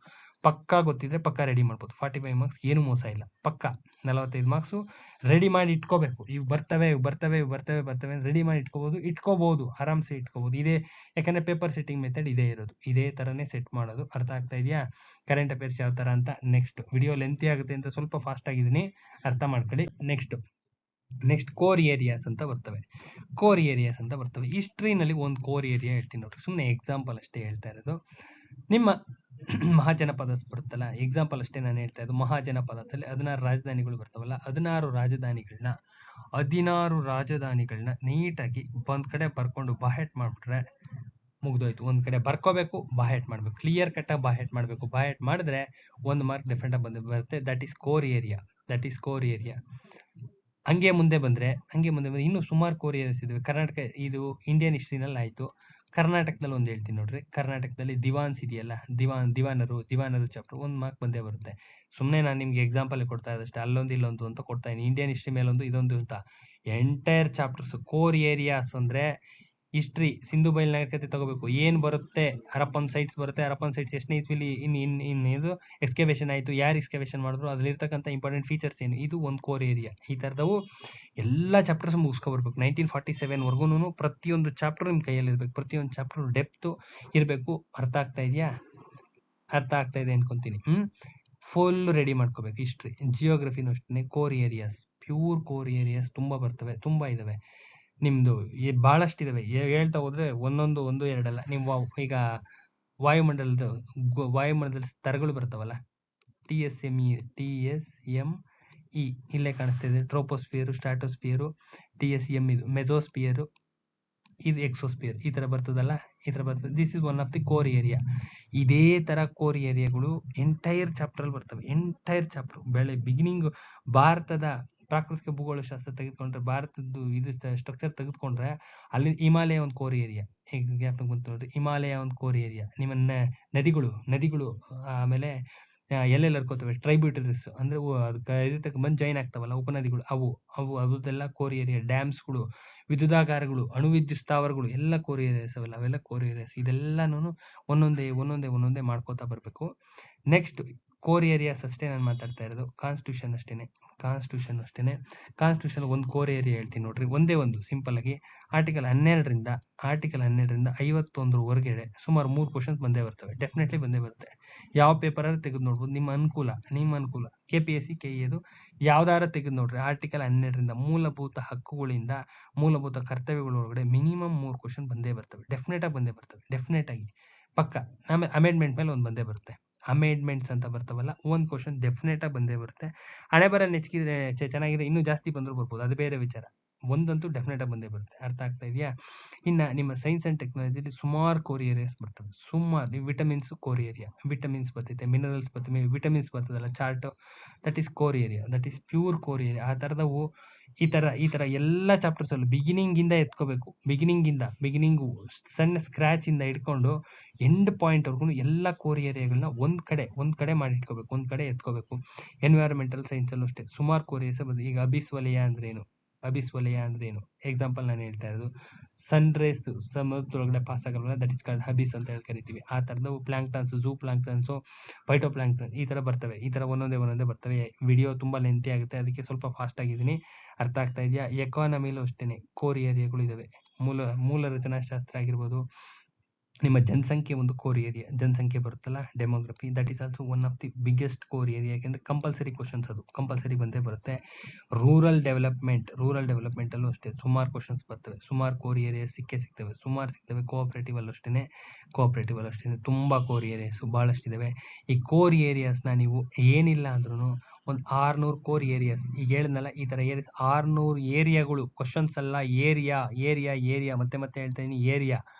ಪಕ್ಕಾ ಗೊತ್ತಿದ್ರೆ ಪಕ್ಕಾ ರೆಡಿ ಮಾಡ್ಬೋದು. 45 ಮಾರ್ಕ್ಸ್ ಏನು ಮೋಸ ಇಲ್ಲ. ಪಕ್ಕಾ 45 ಮಾರ್ಕ್ಸು ರೆಡಿ ಮಾಡಿ ಇಟ್ಕೋಬೇಕು. ಇವು ಬರ್ತವೆ ರೆಡಿ ಮಾಡಿ ಇಟ್ಕೋಬಹುದು, ಆರಾಮ್ಸೆ ಇಟ್ಕೋಬಹುದು. ಇದೇ ಯಾಕಂದ್ರೆ ಪೇಪರ್ ಸೆಟ್ಟಿಂಗ್ ಮೆಥಡ್ ಇದೇ ಇರೋದು, ಇದೇ ಥರನೇ ಸೆಟ್ ಮಾಡೋದು. ಅರ್ಥ ಆಗ್ತಾ ಇದೆಯಾ ಕರೆಂಟ್ ಅಫೇರ್ಸ್ ಯಾವ ಥರ ಅಂತ? ನೆಕ್ಸ್ಟ್ ವಿಡಿಯೋ ಲೆಂತಿ ಆಗುತ್ತೆ ಅಂತ ಸ್ವಲ್ಪ ಫಾಸ್ಟ್ ಆಗಿದ್ದೀನಿ, ಅರ್ಥ ಮಾಡ್ಕೊಳ್ಳಿ. ನೆಕ್ಸ್ಟ್ ಕೋರ್ ಏರಿಯಾಸ್ ಅಂತ ಬರ್ತವೆ. ಹಿಸ್ಟ್ರಿನಲ್ಲಿ ಒಂದು ಕೋರ್ ಏರಿಯಾ ಹೇಳ್ತೀನಿ ನೋಡ್ರಿ, ಸುಮ್ಮನೆ ಎಕ್ಸಾಂಪಲ್ ಅಷ್ಟೇ ಹೇಳ್ತಾ ಇರೋದು. ನಿಮ್ಮ ಮಹಾಜನಪದಸ್ ಬರುತ್ತಲ್ಲ, ಎಕ್ಸಾಂಪಲ್ ಅಷ್ಟೇ ನಾನು ಹೇಳ್ತಾ ಇರೋದು. ಮಹಾಜನಪದದಲ್ಲಿ 16 ರಾಜಧಾನಿಗಳು ಬರ್ತಾವಲ್ಲ, 16 ರಾಜಧಾನಿಗಳನ್ನ ನೀಟಾಗಿ ಒಂದ್ ಕಡೆ ಬರ್ಕೊಂಡು ಬಾಹೆಟ್ ಮಾಡ್ಬಿಟ್ರೆ ಮುಗ್ದೋಯ್ತು. ಒಂದ್ ಕಡೆ ಬರ್ಕೋಬೇಕು, ಬಾಹೆಟ್ ಮಾಡ್ಬೇಕು, ಕ್ಲಿಯರ್ ಕಟ್ ಆಗಿ ಬಾಹೆಟ್ ಮಾಡ್ಬೇಕು. ಬಾಹೆಟ್ ಮಾಡಿದ್ರೆ 1 ಮಾರ್ಕ್ ಡೆಫಿನೆಟ್ ಆಗಿ ಬರುತ್ತೆ. That is core area. ಹಂಗೆ ಮುಂದೆ ಬಂದ್ರೆ ಇನ್ನೂ ಸುಮಾರು ಕೋರ್ ಏರಿಯಾಸ್ ಇದಾವೆ. ಕರ್ನಾಟಕ, ಇದು ಇಂಡಿಯನ್ ಹಿಸ್ಟ್ರಿನಲ್ಲಿ ಆಯ್ತು. ಕರ್ನಾಟಕದಲ್ಲಿ ಒಂದು ಹೇಳ್ತೀನಿ ನೋಡ್ರಿ. ಕರ್ನಾಟಕದಲ್ಲಿ ದಿವಾನ್ಸ್ ಇದೆಯಲ್ಲ, ದಿವಾನರು ಚಾಪ್ಟರ್ 1 ಮಾರ್ಕ್ ಬಂದೇ ಬರುತ್ತೆ. ಸುಮ್ಮನೆ ನಾನು ನಿಮ್ಗೆ ಎಕ್ಸಾಂಪಲ್ ಕೊಡ್ತಾ ಇದ್ದಷ್ಟೇ, ಅಲ್ಲೊಂದು ಇಲ್ಲೊಂದು ಅಂತ ಕೊಡ್ತಾ ಇದ್ದೀನಿ. ಇಂಡಿಯನ್ ಹಿಸ್ಟ್ರಿ ಮೇಲೊಂದು, ಇದೊಂದು ಅಂತ ಎಂಟೈರ್ ಚಾಪ್ಟರ್ಸ್. ಕೋರ್ ಏರಿಯಾಸ್ ಅಂದ್ರೆ ಹಿಸ್ಟ್ರಿ, ಸಿಂಧು ಬಯಲು ನಾಗರಿಕತೆ ತಗೋಬೇಕು, ಏನ್ ಬರುತ್ತೆ, ಹರಪ್ಪನ್ ಸೈಟ್ಸ್ ಬರುತ್ತೆ. ಹರಪ್ಪನ್ ಸೈಟ್ಸ್ ಎಷ್ಟನೇ ಇಸ್ವಿಲಿ ಇದು ಎಕ್ಸ್ಕವೇಷನ್ ಆಯ್ತು, ಯಾರು ಎಕ್ಸ್ಕವೇಷನ್ ಮಾಡಿದ್ರು, ಅದ್ರಲ್ಲಿರ್ತಕ್ಕಂಥ ಇಂಪಾರ್ಟೆಂಟ್ ಫೀಚರ್ಸ್ ಏನು, ಇದು ಒಂದು ಕೋರ್ ಏರಿಯಾ. ಈ ಥರದವು ಎಲ್ಲ ಚಾಪ್ಟರ್ಸ್ ಮುಗಿಸ್ಕೊಬರ್ಬೇಕು. 1947 ವರ್ಗೂನು ಪ್ರತಿಯೊಂದು ಚಾಪ್ಟರ್ ನಿಮ್ಮ ಕೈಯಲ್ಲಿ ಇರಬೇಕು. ಪ್ರತಿಯೊಂದು ಚಾಪ್ಟರ್ ಡೆಪ್ತ್ ಇರಬೇಕು. ಅರ್ಥ ಆಗ್ತಾ ಇದೆಯಾ? ಅರ್ಥ ಆಗ್ತಾ ಇದೆ ಅನ್ಕೊಂತೀನಿ. ಫುಲ್ ರೆಡಿ ಮಾಡ್ಕೋಬೇಕು. ಹಿಸ್ಟ್ರಿ, ಜಿಯೋಗ್ರಫಿನೂ ಅಷ್ಟೇ. Core areas, pure core areas ತುಂಬಾ ಬರ್ತವೆ, ತುಂಬಾ ಇದಾವೆ. ನಿಮ್ದು ಬಹಳಷ್ಟಿದಾವೆ. ಹೇಳ್ತಾ ಹೋದ್ರೆ ಒಂದು ಎರಡಲ್ಲ. ನೀವು ಈಗ ವಾಯುಮಂಡಲದ ಸ್ತರಗಳು ಬರ್ತಾವಲ್ಲ, TSME ಇಲ್ಲೇ ಕಾಣಿಸ್ತಾ ಇದೆ. ಟ್ರೋಪೋಸ್ಫಿಯರು, ಸ್ಟ್ರಾಟೋಸ್ಫಿಯರು, TSM ಇದು ಮೆಸೋಸ್ಫಿಯರು, ಇದು ಎಕ್ಸೋಸ್ಫಿಯರ್. ಈ ತರ ಬರ್ತದಲ್ಲ, this is one of the core area. ಇದೇ ತರ ಕೋರ್ ಏರಿಯಾಗಳು ಎಂಟೈರ್ ಚಾಪ್ಟರ್ ಬರ್ತವೆ. ಬಿಗಿನಿಂಗ್ ಭಾರತದ ಪ್ರಾಕೃತಿಕ ಭೂಗೋಳಶಾಸ್ತ್ರ ತೆಗೆದುಕೊಂಡ್ರೆ, ಭಾರತದ್ದು ಇದು ಸ್ಟ್ರಕ್ಚರ್ ತೆಗೆದುಕೊಂಡ್ರೆ, ಅಲ್ಲಿ ಹಿಮಾಲಯ ಒಂದು ಕೋರ್ ಏರಿಯಾ. ಎಕ್ಸಾಂಪಲ್ ಬಂತು ನೋಡ್ರಿ, ಹಿಮಾಲಯ ಒಂದು ಕೋರ್ ಏರಿಯಾ. ನಿಮ್ಮ ನದಿಗಳು ಆಮೇಲೆ ಎಲ್ಲೆಲ್ಲಿ ಹರ್ಕೋತವೆ, ಟ್ರೈಬ್ಯೂಟರೀಸ್ ಅಂದ್ರೆ ಅದಕ್ಕೆ ಬಂದು ಜಾಯಿನ್ ಆಗ್ತಾವಲ್ಲ, ಉಪನದಿಗಳು, ಅವುದೆಲ್ಲ ಕೋರ್ ಏರಿಯಾ. ಡ್ಯಾಮ್ಸ್ಗಳು, ವಿದ್ಯುದಾಗಾರಗಳು, ಅಣುವಿದ್ಯುತ್ ಸ್ಥಾವರಗಳು ಎಲ್ಲ ಕೋರ್ ಏರಿಯಾಸ್ ಅವೆಲ್ಲ, ಅವೆಲ್ಲ ಕೋರ್ ಏರಿಯಾಸ್. ಇದೆಲ್ಲಾನು ಒಂದೊಂದೇ ಮಾಡ್ಕೋತಾ ಬರಬೇಕು. ನೆಕ್ಸ್ಟ್ ಕೋರ್ ಏರಿಯಾಸ್ ಅಷ್ಟೇ ನಾನು ಮಾತಾಡ್ತಾ ಇರೋದು. ಕಾನ್ಸ್ಟಿಟ್ಯೂಷನ್ ಕಾನ್ಸ್ಟಿಟ್ಯೂಷನ್ ಒಂದು ಕೋರ್ ಏರಿಯಾ ಹೇಳ್ತೀನಿ ನೋಡ್ರಿ. ಒಂದೇ ಒಂದು ಸಿಂಪಲ್ ಆಗಿ ಆರ್ಟಿಕಲ್ 12ರಿಂದ 51 ಹೊರಗಡೆ ಸುಮಾರು 3 ಕ್ವಶನ್ಸ್ ಬಂದೇ ಬರ್ತವೆ. ಡೆಫಿನೆಟ್ಲಿ ಬಂದೇ ಬರುತ್ತೆ. ಯಾವ ಪೇಪರ್ ಆದ್ರೂ ತೆಗೆದು ನೋಡ್ಬೋದು, ನಿಮ್ಮ ಅನುಕೂಲ. KPSC KE ಯಾವ್ದಾರ ತೆಗೆದು ನೋಡ್ರಿ. ಆರ್ಟಿಕಲ್ 12ರಿಂದ ಮೂಲಭೂತ ಹಕ್ಕುಗಳಿಂದ ಮೂಲಭೂತ ಕರ್ತವ್ಯಗಳೊಳಗಡೆ ಮಿನಿಮಮ್ 3 ಕ್ವಶನ್ ಬಂದೇ ಬರ್ತವೆ. ಡೆಫಿನೆಟ್ ಆಗಿ ಪಕ್ಕ. ಆಮೇಲೆ ಅಮೆಂಡ್ಮೆಂಟ್ ಮೇಲೆ ಒಂದು ಬಂದೇ ಬರುತ್ತೆ. ಅಮೆಂಡ್ಮೆಂಟ್ಸ್ ಅಂತ ಬರ್ತಾವಲ್ಲ, ಒಂದು ಕ್ವಶನ್ ಡೆಫಿನೆಟ್ ಆಗಿ ಬಂದೇ ಬರುತ್ತೆ. ಹಣೆ ಬರ ನೆಚ್ಚಿದ್ರೆ ಚೆನ್ನಾಗಿದೆ, ಇನ್ನೂ ಜಾಸ್ತಿ ಬಂದರೂ ಬರ್ಬೋದು, ಅದು ಬೇರೆ ವಿಚಾರ. ಒಂದಂತೂ ಡೆಫಿನೆಟ್ ಆಗಿ ಬಂದೇ ಬರುತ್ತೆ. ಅರ್ಥ ಆಗ್ತಾ ಇದೆಯಾ? ಇನ್ನು ನಿಮ್ಮ ಸೈನ್ಸ್ ಅಂಡ್ ಟೆಕ್ನಾಲಜಿಲಿ ಸುಮಾರು ಕೋರ್ ಏರಿಯಾಸ್ ಬರ್ತವೆ. ಸುಮಾರು ವಿಟಮಿನ್ಸ್ ಕೋರ್ ಏರಿಯಾ, ವಿಟಮಿನ್ಸ್ ಬರ್ತೈತೆ, ಮಿನರಲ್ಸ್ ಬರ್ತವೆ, ವಿಟಮಿನ್ಸ್ ಬರ್ತದಲ್ಲ chart, that is core area, that is pure core area. ಆ ಥರದವು ಈ ತರ ಎಲ್ಲ ಚಾಪ್ಟರ್ಸ್ ಅಲ್ಲೂ ಬಿಗಿನಿಂಗ್ ಎತ್ಕೋಬೇಕು. ಬಿಗಿನಿಂಗು ಸಣ್ಣ ಸ್ಕ್ರಾಚ್ ಇಂದ ಹಿಡ್ಕೊಂಡು ಎಂಡ್ ಪಾಯಿಂಟ್ ವರ್ಗು ಎಲ್ಲ ಕೋರ್ ಏರಿಯಾಗಳನ್ನ ಒಂದ್ ಕಡೆ ಮಾಡಿ ಇಟ್ಕೋಬೇಕು, ಒಂದ್ ಕಡೆ ಎತ್ಕೋಬೇಕು. ಎನ್ವೈರನ್ಮೆಂಟಲ್ ಸೈನ್ಸ್ ಅಲ್ಲೂ ಅಷ್ಟೇ ಸುಮಾರು ಕೋರ್ ಏರಿಯಾಸ್ ಬಂದು. ಈಗ ಅಬಿಸ್ ವಲಯ ಅಂದ್ರೆ ಏನು ಎಕ್ಸಾಂಪಲ್ ನಾನು ಹೇಳ್ತಾ ಇರೋದು. ಸನ್ ರೇಸ್ ಸಮುದ್ರದೊಳಗಡೆ ಪಾಸ್ ಆಗಲ್ಲ, ದಟ್ ಇಸ್ ಕಾಲ್ಡ್ ಅಬಿಸ್ ಅಂತ ಹೇಳಿ ಕರಿತೀವಿ. ಆ ತರದವು plankton, zoo plankton, phyto plankton ಈ ತರ ಬರ್ತವೆ. ಈ ತರ ಒಂದೊಂದೇ ಬರ್ತವೆ. ವಿಡಿಯೋ ತುಂಬಾ ಲೆಂತಿ ಆಗುತ್ತೆ, ಅದಕ್ಕೆ ಸ್ವಲ್ಪ ಫಾಸ್ಟ್ ಆಗಿದ್ದೀನಿ. ಅರ್ಥ ಆಗ್ತಾ ಇದೆಯಾ? ಎಕಾನಮಿಲೂ ಅಷ್ಟೇನೆ ಕೋರ್ ಏರಿಯಾಗಳು ಇದಾವೆ. ಮೂಲ ರಚನಾಶಾಸ್ತ್ರ ಆಗಿರ್ಬೋದು, ನಿಮ್ಮ ಜನಸಂಖ್ಯೆ ಒಂದು ಕೋರ್ ಏರಿಯಾ. ಜನಸಂಖ್ಯೆ ಬರುತ್ತಲ್ಲ, demography, that is also one of the biggest core area. ಯಾಕೆಂದ್ರೆ ಕಂಪಲ್ಸರಿ ಕ್ವಶನ್ಸ್, ಅದು ಕಂಪಲ್ಸರಿ ಬಂದೇ ಬರುತ್ತೆ. ರೂರಲ್ ಡೆವಲಪ್ಮೆಂಟ್ ಅಲ್ಲೂ ಅಷ್ಟೇ ಸುಮಾರು ಕ್ವಶನ್ಸ್ ಬರ್ತವೆ. ಸುಮಾರು ಕೋರ್ ಏರಿಯಾ ಸಿಗ್ತವೆ. ಕೋಆಪರೇಟಿವ್ ಅಲ್ಲೂ ಅಷ್ಟೇನೆ ತುಂಬಾ ಕೋರ್ ಏರಿಯಾಸ್ ಬಹಳಷ್ಟಿದಾವೆ. ಈ ಕೋರ್ ಏರಿಯಾಸ್ನ ನೀವು ಏನಿಲ್ಲ ಅಂದ್ರೂ ಒಂದು 600 ಕೋರ್ ಏರಿಯಾಸ್, ಈಗ ಹೇಳಿದ್ನಲ್ಲ ಈ ತರ ಏರಿಯಾಸ್ 600 ಏರಿಯಾಗಳು. ಕ್ವಶನ್ಸ್ ಅಲ್ಲ, ಏರಿಯಾ ಮತ್ತೆ ಹೇಳ್ತಾ ಇದೀನಿ,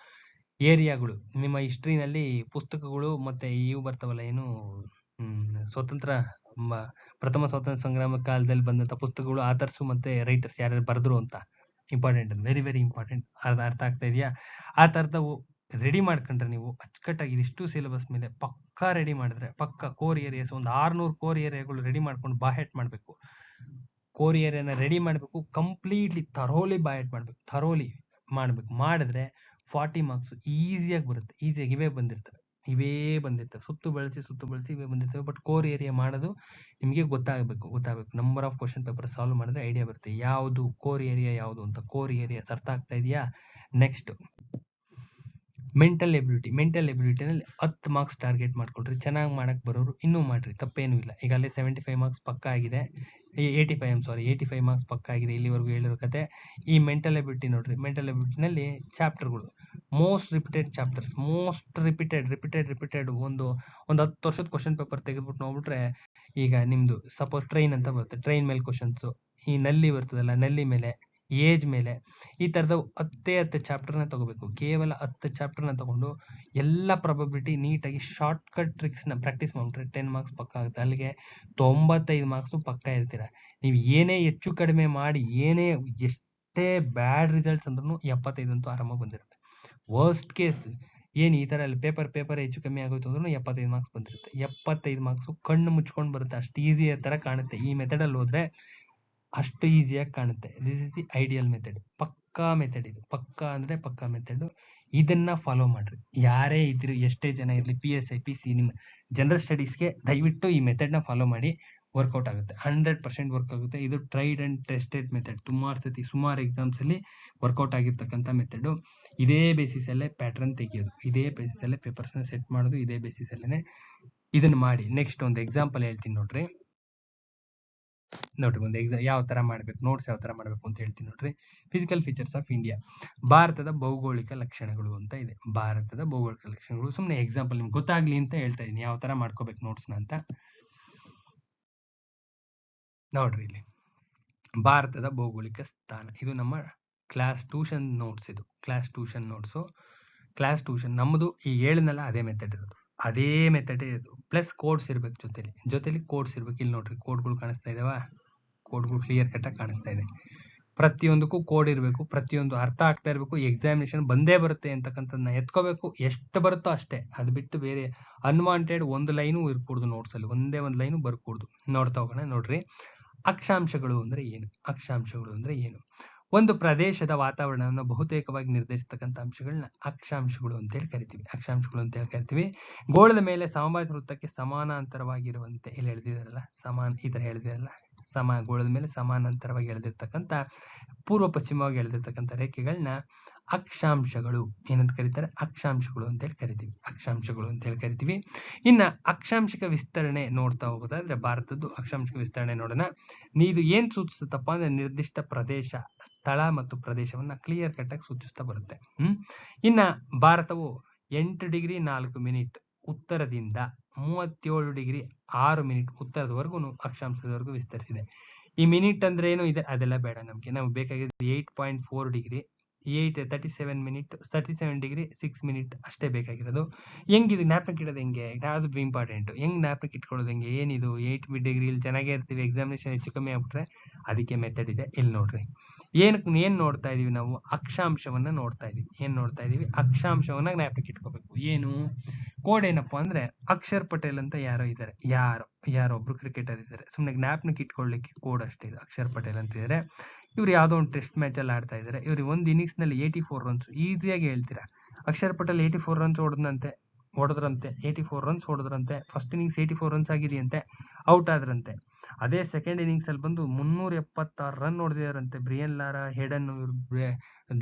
ಏರಿಯಾಗಳು. ನಿಮ್ಮ ಹಿಸ್ಟ್ರಿನಲ್ಲಿ ಪುಸ್ತಕಗಳು ಮತ್ತೆ ಇವು ಬರ್ತಾವಲ್ಲ, ಏನು ಪ್ರಥಮ ಸ್ವಾತಂತ್ರ್ಯ ಸಂಗ್ರಾಮ ಕಾಲದಲ್ಲಿ ಬಂದಂತ ಪುಸ್ತಕಗಳು, ಆಥರ್ಸು ಮತ್ತೆ ರೈಟರ್ಸ್ ಯಾರ್ಯಾರು ಬರೆದ್ರು ಅಂತ ಇಂಪಾರ್ಟೆಂಟ್, ವೆರಿ ವೆರಿ ಇಂಪಾರ್ಟೆಂಟ್. ಅರ್ಥ ಆಗ್ತಾ ಇದೆಯಾ? ಆ ತರದವು ರೆಡಿ ಮಾಡ್ಕೊಂಡ್ರೆ ನೀವು ಅಚ್ಚುಕಟ್ಟಾಗಿ ಇದಿಷ್ಟು ಸಿಲೆಬಸ್ ಮೇಲೆ ಪಕ್ಕಾ ರೆಡಿ ಮಾಡಿದ್ರೆ ಪಕ್ಕಾ ಕೋರ್ ಏರಿಯಾಸ್ ಒಂದು 600 ಕೋರ್ ಏರಿಯಾಗಳು ರೆಡಿ ಮಾಡ್ಕೊಂಡು ಬಾಹೆಟ್ ಮಾಡಬೇಕು. ಕೋರ್ ಏರಿಯಾನ ರೆಡಿ ಮಾಡಬೇಕು, ಕಂಪ್ಲೀಟ್ಲಿ ಥರೋಲಿ ಬಾಹೆಟ್ ಮಾಡಬೇಕು. ಮಾಡಿದ್ರೆ 40 ಮಾರ್ಕ್ಸ್ ಈಸಿಯಾಗಿ ಬರುತ್ತೆ. ಇವೇ ಬಂದಿರ್ತವೆ. ಸುತ್ತು ಬಳಸಿ ಇವೇ ಬಂದಿರ್ತವೆ. ಬಟ್ ಕೋರ್ ಏರಿಯಾ ಮಾಡೋದು ನಿಮಗೆ ಗೊತ್ತಾಗಬೇಕು. Number of question paper solve ಮಾಡಿದ್ರೆ ಐಡಿಯಾ ಬರುತ್ತೆ ಯಾವುದು ಕೋರ್ ಏರಿಯಾ ಯಾವುದು ಅಂತ. ಕೋರ್ ಏರಿಯಾ ಅರ್ಥ ಆಗ್ತಾ ಇದೆಯಾ? ನೆಕ್ಸ್ಟ್ ಮೆಂಟಲ್ ಎಬಿಲಿಟಿನಲ್ಲಿ 10 ಮಾರ್ಕ್ಸ್ ಟಾರ್ಗೆಟ್ ಮಾಡ್ಕೊಳ್ರಿ. ಚೆನ್ನಾಗಿ ಮಾಡಕ್ ಬರೋರು ಇನ್ನೂ ಮಾಡ್ರಿ, ತಪ್ಪೇನು ಇಲ್ಲ. ಈಗ ಅಲ್ಲಿ 75 ಮಾರ್ಕ್ಸ್ ಪಕ್ಕ ಆಗಿದೆ, 85 ಮಾರ್ಕ್ಸ್ ಪಕ್ಕ ಆಗಿದೆ. ಇಲ್ಲಿವರೆಗೂ ಹೇಳಿರೋ ಕತೆ. ಈ ಮೆಂಟಲ್ ಎಬಿಲಿಟಿ ನೋಡ್ರಿ. ಮೆಂಟಲ್ ಎಬಿಲಿಟಿನಲ್ಲಿ ಚಾಪ್ಟರ್ಗಳು ಮೋಸ್ಟ್ ರಿಪೀಟೆಡ್ ಒಂದು 10 ವರ್ಷದ ಕ್ವಶನ್ ಪೇಪರ್ ತೆಗೆದ್ಬಿಟ್ಟು ನೋಡ್ಬಿಟ್ರೆ, ಈಗ ನಿಮ್ದು ಸಪೋಸ್ ಟ್ರೈನ್ ಅಂತ ಬರುತ್ತೆ, ಟ್ರೈನ್ ಮೇಲೆ ಕ್ವಶನ್ಸ್, ಈ ನಲ್ಲಿ ಬರ್ತದಲ್ಲ, ನಲ್ಲಿ ಮೇಲೆ, ಏಜ್ ಮೇಲೆ, ಈ ತರದ 10 ಚಾಪ್ಟರ್ನ ತಗೋಬೇಕು. ಕೇವಲ 10 ಚಾಪ್ಟರ್ನ ತಗೊಂಡು ಎಲ್ಲ ಪ್ರಾಬಬಿಲಿಟಿ ನೀಟಾಗಿ ಶಾರ್ಟ್ ಕಟ್ ಟ್ರಿಕ್ಸ್ ನ ಪ್ರಾಕ್ಟೀಸ್ ಮಾಡ್ಬಿಟ್ರೆ 10 ಮಾರ್ಕ್ಸ್ ಪಕ್ಕ ಆಗುತ್ತೆ. ಅಲ್ಲಿಗೆ 95 ಮಾರ್ಕ್ಸ್ ಪಕ್ಕ ಇರ್ತೀರ. ನೀವು ಏನೇ ಹೆಚ್ಚು ಕಡಿಮೆ ಮಾಡಿ, ಎಷ್ಟೇ ಬ್ಯಾಡ್ ರಿಸಲ್ಟ್ಸ್ ಅಂದ್ರೂ 75 ಅಂತೂ ಆರಾಮಾಗಿ ಬಂದಿರುತ್ತೆ. ವರ್ಸ್ಟ್ ಕೇಸ್ ಏನು ಈ ತರ ಪೇಪರ್ ಹೆಚ್ಚು ಕಮ್ಮಿ ಆಗೋಯ್ತು ಅಂದ್ರೂ 75 ಮಾರ್ಕ್ಸ್ ಬಂದಿರುತ್ತೆ. 75 ಮಾರ್ಕ್ಸ್ ಕಣ್ಣು ಮುಚ್ಕೊಂಡು ಬರುತ್ತೆ, ಅಷ್ಟು ಈಸಿ ತರ ಕಾಣುತ್ತೆ. ಈ ಮೆಥಡ್ ಅಲ್ಲಿ ಹೋದ್ರೆ ಅಷ್ಟು ಈಸಿಯಾಗಿ ಕಾಣುತ್ತೆ. This is the ideal method. ಪಕ್ಕಾ ಮೆಥಡ್ ಇದು. ಪಕ್ಕಾ ಮೆಥಡ್. ಇದನ್ನ ಫಾಲೋ ಮಾಡ್ರಿ. ಯಾರೇ ಇದ್ರು, ಎಷ್ಟೇ ಜನ ಇರ್ಲಿ, PSI PC ನಿಮ್ಮ ಜನರಲ್ ಸ್ಟಡೀಸ್ಗೆ ದಯವಿಟ್ಟು ಈ ಮೆಥಡ್ ನ ಫಾಲೋ ಮಾಡಿ. ವರ್ಕೌಟ್ ಆಗುತ್ತೆ, 100% ವರ್ಕ್ ಆಗುತ್ತೆ. ಇದು ಟ್ರೈಡ್ ಅಂಡ್ ಟೆಸ್ಟೆಡ್ ಮೆಥಡ್. ಸುಮಾರು ಎಕ್ಸಾಮ್ಸ್ ಅಲ್ಲಿ ವರ್ಕೌಟ್ ಆಗಿರ್ತಕ್ಕಂಥ ಮೆಥಡ್. ಇದೇ ಬೇಸಿಸ್ ಅಲ್ಲೇ ಪ್ಯಾಟರ್ನ್ ತೆಗಿಯೋದು, ಇದೇ ಬೇಸಿಸ್ ಅಲ್ಲೇ ಪೇಪರ್ಸ್ ನ ಸೆಟ್ ಮಾಡೋದು, ಇದೇ ಬೇಸಿಸ್ ಅಲ್ಲೇನೆ ಇದನ್ನ ಮಾಡಿ. ನೆಕ್ಸ್ಟ್ ಒಂದು ಎಕ್ಸಾಂಪಲ್ ಹೇಳ್ತೀನಿ ನೋಡ್ರಿ. ಒಂದು ಎಕ್ಸಾಮ್ ಯಾವ ತರ ಮಾಡ್ಬೇಕು, ನೋಟ್ಸ್ ಯಾವ ತರ ಮಾಡ್ಬೇಕು ಅಂತ ಹೇಳ್ತೀನಿ ನೋಡ್ರಿ. ಫಿಸಿಕಲ್ ಫೀಚರ್ಸ್ ಆಫ್ ಇಂಡಿಯಾ, ಭಾರತದ ಭೌಗೋಳಿಕ ಲಕ್ಷಣಗಳು ಅಂತ ಇದೆ. ಭಾರತದ ಭೌಗೋಳಿಕ ಲಕ್ಷಣಗಳು ಸುಮ್ಮನೆ ಎಕ್ಸಾಂಪಲ್ ನಿಮ್ಗೆ ಗೊತ್ತಾಗ್ಲಿ ಅಂತ ಹೇಳ್ತಾ ಇದೀನಿ, ಯಾವ ತರ ಮಾಡ್ಕೋಬೇಕು ನೋಟ್ಸ್ನ ಅಂತ. ನೋಡ್ರಿ ಇಲ್ಲಿ ಭಾರತದ ಭೌಗೋಳಿಕ ಸ್ಥಾನ, ಇದು ನಮ್ಮ ಕ್ಲಾಸ್ ಟ್ಯೂಷನ್ ನೋಟ್ಸ್. ಇದು ಕ್ಲಾಸ್ ಟ್ಯೂಷನ್ ನಮ್ಮದು. ಈ ಹೇಳಿದ್ನಲ್ಲ ಅದೇ ಮೆಥಡ್ ಇರೋದು. ಪ್ಲಸ್ ಕೋಡ್ಸ್ ಇರ್ಬೇಕು, ಜೊತೆಲಿ ಕೋಡ್ಸ್ ಇರ್ಬೇಕು. ಇಲ್ಲಿ ನೋಡ್ರಿ ಕೋಡ್ಗಳು ಕಾಣಿಸ್ತಾ ಇದಾವ, ಕೋಡ್ಗಳು ಕ್ಲಿಯರ್ ಕಟ್ ಆಗಿ ಕಾಣಿಸ್ತಾ ಇದೆ. ಪ್ರತಿಯೊಂದಕ್ಕೂ ಕೋಡ್ ಇರಬೇಕು, ಪ್ರತಿಯೊಂದು ಅರ್ಥ ಆಗ್ತಾ ಇರಬೇಕು. ಎಕ್ಸಾಮಿನೇಷನ್ ಬಂದೇ ಬರುತ್ತೆ ಅಂತಕ್ಕಂಥದ್ದನ್ನ ಎತ್ಕೋಬೇಕು. ಎಷ್ಟು ಬರುತ್ತೋ ಅಷ್ಟೇ, ಅದು ಬಿಟ್ಟು ಬೇರೆ ಅನ್ವಾಂಟೆಡ್ ಒಂದು ಲೈನು ಇರ್ಕೂಡ್ದು ನೋಟ್ಸ್ ಅಲ್ಲಿ, ಒಂದೇ ಒಂದು ಲೈನು ಬರ್ಕೂಡ್ದು. ನೋಡ್ತಾ ಹೋಗೋಣ. ನೋಡ್ರಿ, ಅಕ್ಷಾಂಶಗಳು ಅಂದ್ರೆ ಏನು? ಒಂದು ಪ್ರದೇಶದ ವಾತಾವರಣವನ್ನು ಬಹುತೇಕವಾಗಿ ನಿರ್ಧರಿಸತಕ್ಕಂಥ ಅಂಶಗಳನ್ನ ಅಕ್ಷಾಂಶಗಳು ಅಂತ ಹೇಳಿ ಕರಿತೀವಿ. ಗೋಳದ ಮೇಲೆ ಸಮಭಾಜ ವೃತ್ತಕ್ಕೆ ಸಮಾನಾಂತರವಾಗಿರುವಂತೆ ಇಲ್ಲಿ ಎಳೆದಿದಾರಲ್ಲ, ಈ ತರ ಎಳೆದಿರಲ್ಲ, ಗೋಳದ ಮೇಲೆ ಸಮಾನಾಂತರವಾಗಿ ಎಳೆದಿರ್ತಕ್ಕಂಥ, ಪೂರ್ವ ಪಶ್ಚಿಮವಾಗಿ ಎಳೆದಿರ್ತಕ್ಕಂಥ ರೇಖೆಗಳನ್ನ ಅಕ್ಷಾಂಶಗಳು ಏನಂತ ಕರೀತಾರೆ? ಅಕ್ಷಾಂಶಗಳು ಅಂತ ಹೇಳಿ ಕರಿತೀವಿ. ಇನ್ನ ಅಕ್ಷಾಂಶಿಕ ವಿಸ್ತರಣೆ ನೋಡ್ತಾ ಹೋಗೋದಾದ್ರೆ, ಭಾರತದ್ದು ಅಕ್ಷಾಂಶಿಕ ವಿಸ್ತರಣೆ ನೋಡೋಣ. ಇದು ಏನ್ ಸೂಚಿಸುತ್ತಪ್ಪ ಅಂದ್ರೆ, ನಿರ್ದಿಷ್ಟ ಪ್ರದೇಶ, ಸ್ಥಳ ಮತ್ತು ಪ್ರದೇಶವನ್ನ ಕ್ಲಿಯರ್ ಕಟ್ ಆಗಿ ಸೂಚಿಸ್ತಾ ಬರುತ್ತೆ. ಇನ್ನ ಭಾರತವು 8 ಡಿಗ್ರಿ 4 ಮಿನಿಟ್ ಉತ್ತರದಿಂದ 37 ಡಿಗ್ರಿ 6 ಮಿನಿಟ್ ಉತ್ತರದವರೆಗೂ ಅಕ್ಷಾಂಶದವರೆಗೂ ವಿಸ್ತರಿಸಿದೆ. ಈ ಮಿನಿಟ್ ಅಂದ್ರೆ ಏನು ಇದೆ ಅದೆಲ್ಲ ಬೇಡ ನಮ್ಗೆ ಬೇಕಾಗಿದ್ದು 8.4 ಡಿಗ್ರಿ 37 ಡಿಗ್ರಿ 6 ಮಿನಿಟ್ ಅಷ್ಟೇ ಬೇಕಾಗಿರೋದು. ಹೆಂಗಿದು ಜ್ಞಾಪಕಕ್ಕೆ ಇಡೋದು ಹೆಂಗೆ, ಅದು ಇಂಪಾರ್ಟೆಂಟು. ಹೆಂಗ್ ಜ್ಞಾಪಕಕ್ಕೆ ಇಟ್ಕೊಳ್ಳೋದು ಹೆಂಗೆ, ಏನಿದು 8 ಡಿಗ್ರಿ ಇಲ್ಲಿ ಚೆನ್ನಾಗೇ ಇರ್ತೀವಿ, ಎಕ್ಸಾಮಿನೇಷನ್ ಹೆಚ್ಚು ಕಮ್ಮಿ ಆಗ್ಬಿಟ್ರೆ ಅದಕ್ಕೆ ಮೆಥಡ್ ಇದೆ. ಇಲ್ಲಿ ನೋಡ್ರಿ, ಏನ್ ನೋಡ್ತಾ ಇದೀವಿ ನಾವು, ಅಕ್ಷಾಂಶವನ್ನ ನೋಡ್ತಾ ಇದೀವಿ. ಅಕ್ಷಾಂಶವನ್ನ ಜ್ಞಾಪಕಕ್ಕೆ ಇಟ್ಕೋಬೇಕು. ಏನು ಕೋಡ್ ಏನಪ್ಪಾ ಅಂದ್ರೆ ಅಕ್ಷರ್ ಪಟೇಲ್ ಅಂತ ಯಾರೋ ಇದ್ದಾರೆ, ಯಾರೊಬ್ರು ಕ್ರಿಕೆಟರ್ ಇದ್ದಾರೆ. ಸುಮ್ನೆ ಜ್ಞಾಪಕಕ್ಕೆ ಇಟ್ಕೊಳ್ಳಿಕ್ಕೆ ಕೋಡ್ ಅಷ್ಟೇ ಇದು. ಅಕ್ಷರ್ ಪಟೇಲ್ ಅಂತ ಇದ್ದಾರೆ. ಇವ್ರು ಯಾವ್ದೋ ಒಂದು ಟೆಸ್ಟ್ ಮ್ಯಾಚ್ ಅಲ್ಲಿ ಆಡ್ತಾ ಇದ್ದಾರೆ. ಇವ್ರಿಗೆ ಒಂದು ಇನ್ನಿಂಗ್ಸ್ ನಲ್ಲಿ 84 ರನ್ಸ್. ಈಸಿಯಾಗಿ ಹೇಳ್ತೀರಾ, ಅಕ್ಷರ್ ಪಟೇಲ್ 84 ರನ್ಸ್ ಹೊಡೆದ್ರಂತೆ. 84 ರನ್ಸ್ ಹೊಡೆದ್ರಂತೆ. ಫಸ್ಟ್ ಇನ್ನಿಂಗ್ಸ್ 84 ರನ್ಸ್ ಆಗಿದೆಯಂತೆ, ಔಟ್ ಆದ್ರಂತೆ. ಅದೇ ಸೆಕೆಂಡ್ ಇನ್ನಿಂಗ್ಸ್ ಅಲ್ಲಿ ಬಂದು 376 ರನ್ ಹೊಡೆದಿದಾರಂತೆ. ಬ್ರಿಯನ್ ಲಾರಾ, ಹೆಡನ್,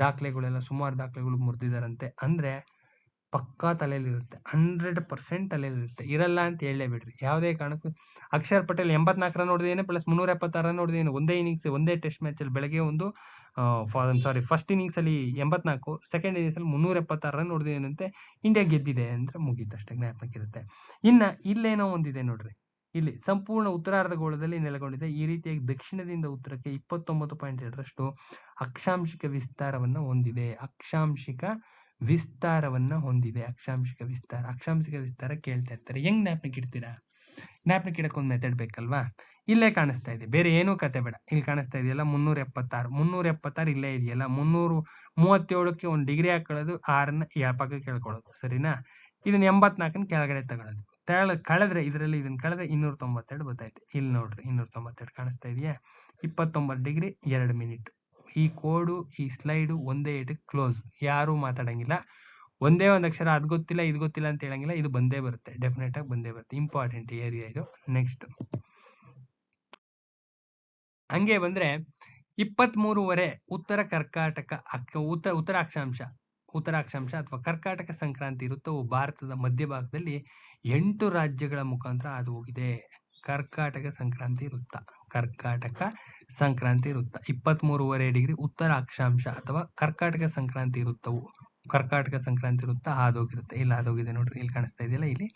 ದಾಖಲೆಗಳೆಲ್ಲ ಸುಮಾರು ದಾಖಲೆಗಳು ಮುರಿದಿದಾರಂತೆ. ಅಂದ್ರೆ ಪಕ್ಕಾ ತಲೆಯಲ್ಲಿರುತ್ತೆ, 100% ತಲೆಯಲ್ಲಿರುತ್ತೆ. ಇರಲ್ಲ ಅಂತ ಹೇಳಲೇ ಬಿಡ್ರಿ ಯಾವುದೇ ಕಾರಣಕ್ಕೂ. ಅಕ್ಷರ್ ಪಟೇಲ್ 84 ರನ್ ಹೊಡೆದೇನೆ ಪ್ಲಸ್ 376 ರನ್ ಹೊಡೆದೇನೆ ಒಂದೇ ಇನ್ನಿಂಗ್ಸ್, ಒಂದೇ ಟೆಸ್ಟ್ ಮ್ಯಾಚ್ ಅಲ್ಲಿ. ಬೆಳಗ್ಗೆ ಒಂದು ಫಸ್ಟ್ ಇನ್ನಿಂಗ್ಸ್ ಅಲ್ಲಿ 84, ಸೆಕೆಂಡ್ ಇನ್ನಿಂಗ್ಸ್ ಅಲ್ಲಿ 376 ರನ್ ಹೊಡೆದೇನಂತೆ. ಇಂಡಿಯಾ ಗೆದ್ದಿದೆ ಅಂದ್ರೆ ಮುಗೀತಷ್ಟೇ, ಜ್ಞಾಪಕಿರುತ್ತೆ. ಇನ್ನ ಇಲ್ಲೇನೋ ಒಂದಿದೆ ನೋಡ್ರಿ, ಇಲ್ಲಿ ಸಂಪೂರ್ಣ ಉತ್ತರಾರ್ಧಗೋಳದಲ್ಲಿ ನೆಲೆಗೊಂಡಿದೆ. ಈ ರೀತಿಯಾಗಿ ದಕ್ಷಿಣದಿಂದ ಉತ್ತರಕ್ಕೆ 29.2ರಷ್ಟು ಅಕ್ಷಾಂಶಿಕ ವಿಸ್ತಾರವನ್ನ ಹೊಂದಿದೆ. ಅಕ್ಷಾಂಶಿಕ ವಿಸ್ತಾರ ಕೇಳ್ತಾ ಇರ್ತಾರೆ. ಹೆಂಗ್ ಜ್ಞಾಪಕಕ್ಕೆ ಇಡ್ತೀರಾ? ಜ್ಞಾಪಕಕ್ಕೆ ಇಡಕ್ಕೆ ಒಂದು ಮೆಥಡ್ ಬೇಕಲ್ವಾ? ಇಲ್ಲೇ ಕಾಣಿಸ್ತಾ ಇದೆ, ಬೇರೆ ಏನೂ ಕತೆ ಬೇಡ. ಇಲ್ಲಿ ಕಾಣಿಸ್ತಾ ಇದೆಯಲ್ಲ 376 ಇಲ್ಲೇ ಇದೆಯಲ್ಲ. 337ಕ್ಕೆ ಒಂದು ಡಿಗ್ರಿ ಹಾಕೊಳ್ಳೋದು, 6ನ್ನ ಪಕ್ಕಕ್ಕೆ ಕೇಳ್ಕೊಳ್ಳೋದು, ಸರಿನಾ? ಇದನ್ನ 84ನ ಕೆಳಗಡೆ ತಗೊಳ್ಳೋದು. ಕಳೆದ್ರೆ ಇದರಲ್ಲಿ ಇದನ್ನ ಕಳೆದ್ರೆ 292 ಗೊತ್ತಾಯ್ತು. ಇಲ್ಲಿ ನೋಡ್ರಿ 292 ಕಾಣಿಸ್ತಾ ಇದೆಯಾ? 29 ಡಿಗ್ರಿ 2 ಮಿನಿಟ್. ಈ ಕೋಡು, ಈ ಸ್ಲೈಡು ಒಂದೇ ಏಟಿಗೆ ಕ್ಲೋಸ್. ಯಾರು ಮಾತಾಡಂಗಿಲ್ಲ. ಒಂದೇ ಒಂದು ಅಕ್ಷರ ಅದ್ ಗೊತ್ತಿಲ್ಲ ಇದು ಗೊತ್ತಿಲ್ಲ ಅಂತ ಹೇಳಂಗಿಲ್ಲ. ಇದು ಬಂದೇ ಬರುತ್ತೆ, ಡೆಫಿನೆಟ್ ಆಗಿ ಬಂದೇ ಬರುತ್ತೆ. ಇಂಪಾರ್ಟೆಂಟ್ ಏರಿಯಾ ಇದು. ನೆಕ್ಸ್ಟ್ ಹಂಗೆ ಬಂದ್ರೆ 23.5 ಉತ್ತರ ಕರ್ಕಾಟಕ ಉತ್ತರ ಅಕ್ಷಾಂಶ ಅಥವಾ ಕರ್ಕಾಟಕ ಸಂಕ್ರಾಂತಿ ವೃತ್ತವು ಭಾರತದ ಮಧ್ಯಭಾಗದಲ್ಲಿ 8 ರಾಜ್ಯಗಳ ಮುಖಾಂತರ ಹಾದು ಹೋಗಿದೆ. ಕರ್ಕಾಟಕ ಸಂಕ್ರಾಂತಿ ವೃತ್ತ 23.5 ಡಿಗ್ರಿ ಉತ್ತರ ಅಕ್ಷಾಂಶ ಅಥವಾ ಕರ್ಕಾಟಕ ಸಂಕ್ರಾಂತಿ ವೃತ್ತ ಹಾದೋಗಿರುತ್ತೆ. ಇಲ್ಲಿ ಹಾದೋಗಿದೆ ನೋಡ್ರಿ, ಇಲ್ಲಿ ಕಾಣಿಸ್ತಾ ಇದೆಯಲ್ಲ, ಇಲ್ಲಿ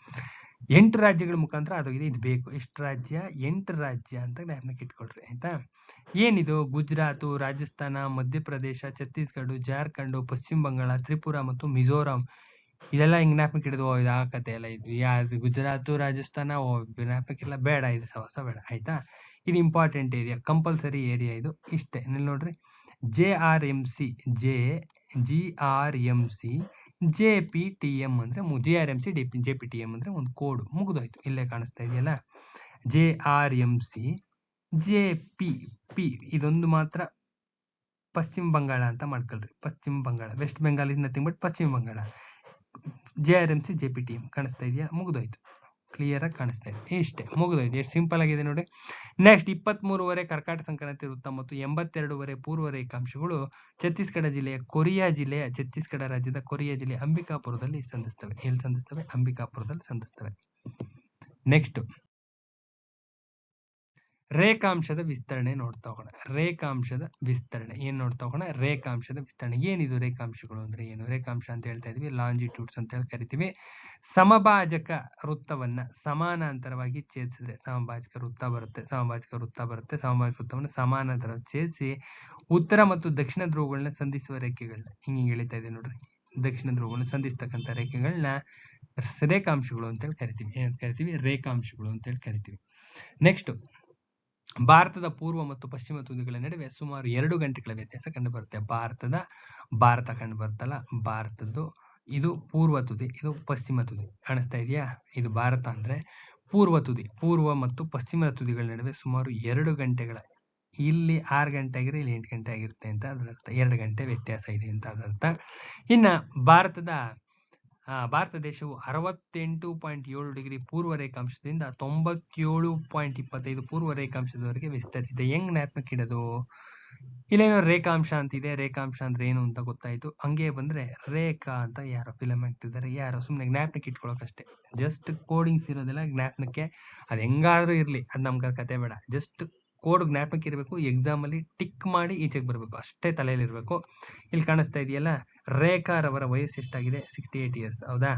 8 ರಾಜ್ಯಗಳ ಮುಖಾಂತರ ಹಾದೋಗಿದೆ. ಇದು ಬೇಕು. ಎಷ್ಟು ರಾಜ್ಯ? 8 ರಾಜ್ಯ ಅಂತ ಜ್ಞಾಪಕಕ್ಕೆ ಇಟ್ಕೊಳ್ರಿ, ಆಯ್ತಾ? ಏನಿದು? ಗುಜರಾತ್, ರಾಜಸ್ಥಾನ, ಮಧ್ಯಪ್ರದೇಶ, ಛತ್ತೀಸ್ಗಢ, ಜಾರ್ಖಂಡ್, ಪಶ್ಚಿಮ ಬಂಗಾಳ, ತ್ರಿಪುರಾ ಮತ್ತು ಮಿಜೋರಾಂ. ಇದೆಲ್ಲ ಹಿಂಗ್ ಜ್ಞಾಪಕಕ್ಕೆ ಹಿಡಿದು ಇದು ಆ ಕತೆ ಎಲ್ಲ ಇದು. ಯಾವ್ದು ಗುಜರಾತ್, ರಾಜಸ್ಥಾನ ಜ್ಞಾಪಕ್ಕಿಲ್ಲ, ಬೇಡ. ಇದು ಸವಸ ಬೇಡ, ಆಯ್ತಾ? ಇದು ಇಂಪಾರ್ಟೆಂಟ್ ಏರಿಯಾ, ಕಂಪಲ್ಸರಿ ಏರಿಯಾ ಇದು. ಇಷ್ಟೇ. ಇಲ್ಲಿ ನೋಡ್ರಿ, JRMC, JPTM ಅಂದ್ರೆ JRMC JPTM ಅಂದ್ರೆ ಒಂದು ಕೋಡ್, ಮುಗಿದೋಯ್ತು. ಇಲ್ಲೇ ಕಾಣಿಸ್ತಾ ಇದೆಯಲ್ಲ, JRMC JPP ಇದೊಂದು ಮಾತ್ರ ಪಶ್ಚಿಮ ಬಂಗಾಳ ಅಂತ ಮಾಡ್ಕೊಳ್ರಿ. Paschim Bengal, West Bengal is nothing but Paschim Bengal. JRMC JPTM ಕಾಣಿಸ್ತಾ ಇದೆಯಾ? ಮುಗಿದೋಯ್ತು. ಕ್ಲಿಯರ್ ಆಗಿ ಕಾಣಿಸ್ತಾ ಇದೆ. ಇಷ್ಟೇ, ಮುಗಿದೋಯ್ತು. ಎಷ್ಟು ಸಿಂಪಲ್ ಆಗಿದೆ ನೋಡಿ. ನೆಕ್ಸ್ಟ್ 23.5 ಕರ್ಕಾಟಕ ಸಂಕ್ರಾಂತಿ ವೃತ್ತ ಮತ್ತು 82.5 ಪೂರ್ವ ರೇಖಾಂಶಗಳು ಛತ್ತೀಸ್ಗಢ ಜಿಲ್ಲೆಯ ಛತ್ತೀಸ್ಗಢ ರಾಜ್ಯದ ಕೊರಿಯಾ ಜಿಲ್ಲೆಯ ಅಂಬಿಕಾಪುರದಲ್ಲಿ ಸಂಧಿಸ್ತವೆ. ಎಲ್ಲಿ ಸಂಧಿಸ್ತವೆ? ಅಂಬಿಕಾಪುರದಲ್ಲಿ ಸಂಧಿಸ್ತವೆ. ನೆಕ್ಸ್ಟ್ ರೇಖಾಂಶದ ವಿಸ್ತರಣೆ ನೋಡ್ತಾ ಹೋಗೋಣ. ರೇಖಾಂಶದ ವಿಸ್ತರಣೆ ಏನಿದು? ರೇಖಾಂಶಗಳು ಅಂದ್ರೆ ಏನು? ರೇಖಾಂಶ ಅಂತ ಹೇಳ್ತಾ ಇದೀವಿ, ಲಾಂಜಿಟ್ಯೂಡ್ಸ್ ಅಂತ ಹೇಳಿ ಕರಿತೀವಿ. ಸಮಭಾಜಕ ವೃತ್ತವನ್ನ ಸಮಾನಾಂತರವಾಗಿ ಛೇದಿಸಿದ್ರೆ ಸಮಭಾಜಕ ವೃತ್ತ ಬರುತ್ತೆ. ಸಮಭಾಜಕ ವೃತ್ತವನ್ನು ಸಮಾನಾಂತರವಾಗಿ ಛೇದಿಸಿ ಉತ್ತರ ಮತ್ತು ದಕ್ಷಿಣ ಧ್ರುವಗಳನ್ನ ಸಂಧಿಸುವ ರೇಖೆಗಳನ್ನ ಹಿಂಗೆ ಎಳಿತಾ ಇದೆ ನೋಡ್ರಿ. ದಕ್ಷಿಣ ಧ್ರುವಗಳನ್ನ ಸಂಧಿಸ್ತಕ್ಕಂಥ ರೇಖೆಗಳನ್ನ ರೇಖಾಂಶಗಳು ಅಂತ ಹೇಳಿ ಕರಿತೀವಿ. ರೇಖಾಂಶಗಳು ಅಂತ ಹೇಳಿ ಕರಿತೀವಿ. ನೆಕ್ಸ್ಟ್, ಭಾರತದ ಪೂರ್ವ ಮತ್ತು ಪಶ್ಚಿಮ ತುದಿಗಳ ನಡುವೆ ಸುಮಾರು 2 ಗಂಟೆಗಳ ವ್ಯತ್ಯಾಸ ಕಂಡುಬರುತ್ತೆ. ಭಾರತ ಕಂಡು ಬರುತ್ತಲ್ಲ, ಭಾರತದ್ದು ಇದು ಪೂರ್ವ ತುದಿ, ಇದು ಪಶ್ಚಿಮ ತುದಿ. ಕಾಣಿಸ್ತಾ ಇದೆಯಾ? ಇದು ಭಾರತ ಅಂದ್ರೆ ಪೂರ್ವ ಮತ್ತು ಪಶ್ಚಿಮ ತುದಿಗಳ ನಡುವೆ ಸುಮಾರು 2 ಗಂಟೆಗಳ, ಇಲ್ಲಿ 6 ಗಂಟೆ ಆಗಿದ್ರೆ ಇಲ್ಲಿ 8 ಗಂಟೆ ಆಗಿರುತ್ತೆ ಅಂತ ಅದರ ಅರ್ಥ. 2 ಗಂಟೆ ವ್ಯತ್ಯಾಸ ಇದೆ ಅಂತ ಅದರ ಅರ್ಥ. ಇನ್ನ ಭಾರತ ದೇಶವು 68.7 ಡಿಗ್ರಿ ಪೂರ್ವ ರೇಖಾಂಶದಿಂದ 97.25 ಪೂರ್ವ ರೇಖಾಂಶದವರೆಗೆ ವಿಸ್ತರಿಸಿದೆ. ಹೆಂಗ್ ಜ್ಞಾಪಕಕ್ಕೆ ಇಡೋದು? ಇಲ್ಲೇನೋ ರೇಖಾಂಶ ಅಂತಿದೆ. ರೇಖಾಂಶ ಅಂದ್ರೆ ಏನು ಅಂತ ಗೊತ್ತಾಯ್ತು. ಹಂಗೆ ಬಂದ್ರೆ ರೇಖಾ ಅಂತ ಯಾರೋ ಫಿಲಮ್ ಹಾಕ್ತಿದ್ದಾರೆ, ಯಾರೋ ಸುಮ್ಮನೆ ಜ್ಞಾಪಕಕ್ಕೆ ಇಟ್ಕೊಳಕಷ್ಟೇ. ಜಸ್ಟ್ ಕೋಡಿಂಗ್ಸ್ ಇರೋದೆಲ್ಲ ಜ್ಞಾಪನಕ್ಕೆ, ಅದು ಹೆಂಗಾದ್ರೂ ಇರ್ಲಿ, ಅದು ನಮ್ಗೆ ಕತೆ ಬೇಡ. ಜಸ್ಟ್ ಕೋಡ್ ಜ್ಞಾಪಕ ಇರಬೇಕು. ಎಕ್ಸಾಮ್ ಅಲ್ಲಿ ಟಿಕ್ ಮಾಡಿ ಈಚೆಗೆ ಬರಬೇಕು, ಅಷ್ಟೇ ತಲೆಯಲ್ಲಿ ಇರಬೇಕು. ಇಲ್ಲಿ ಕಾಣಿಸ್ತಾ ಇದೆಯಲ್ಲ, ರೇಖಾರವರ ವಯಸ್ಸು ಎಷ್ಟಾಗಿದೆ? 68 ಇಯರ್ಸ್. ಹೌದಾ?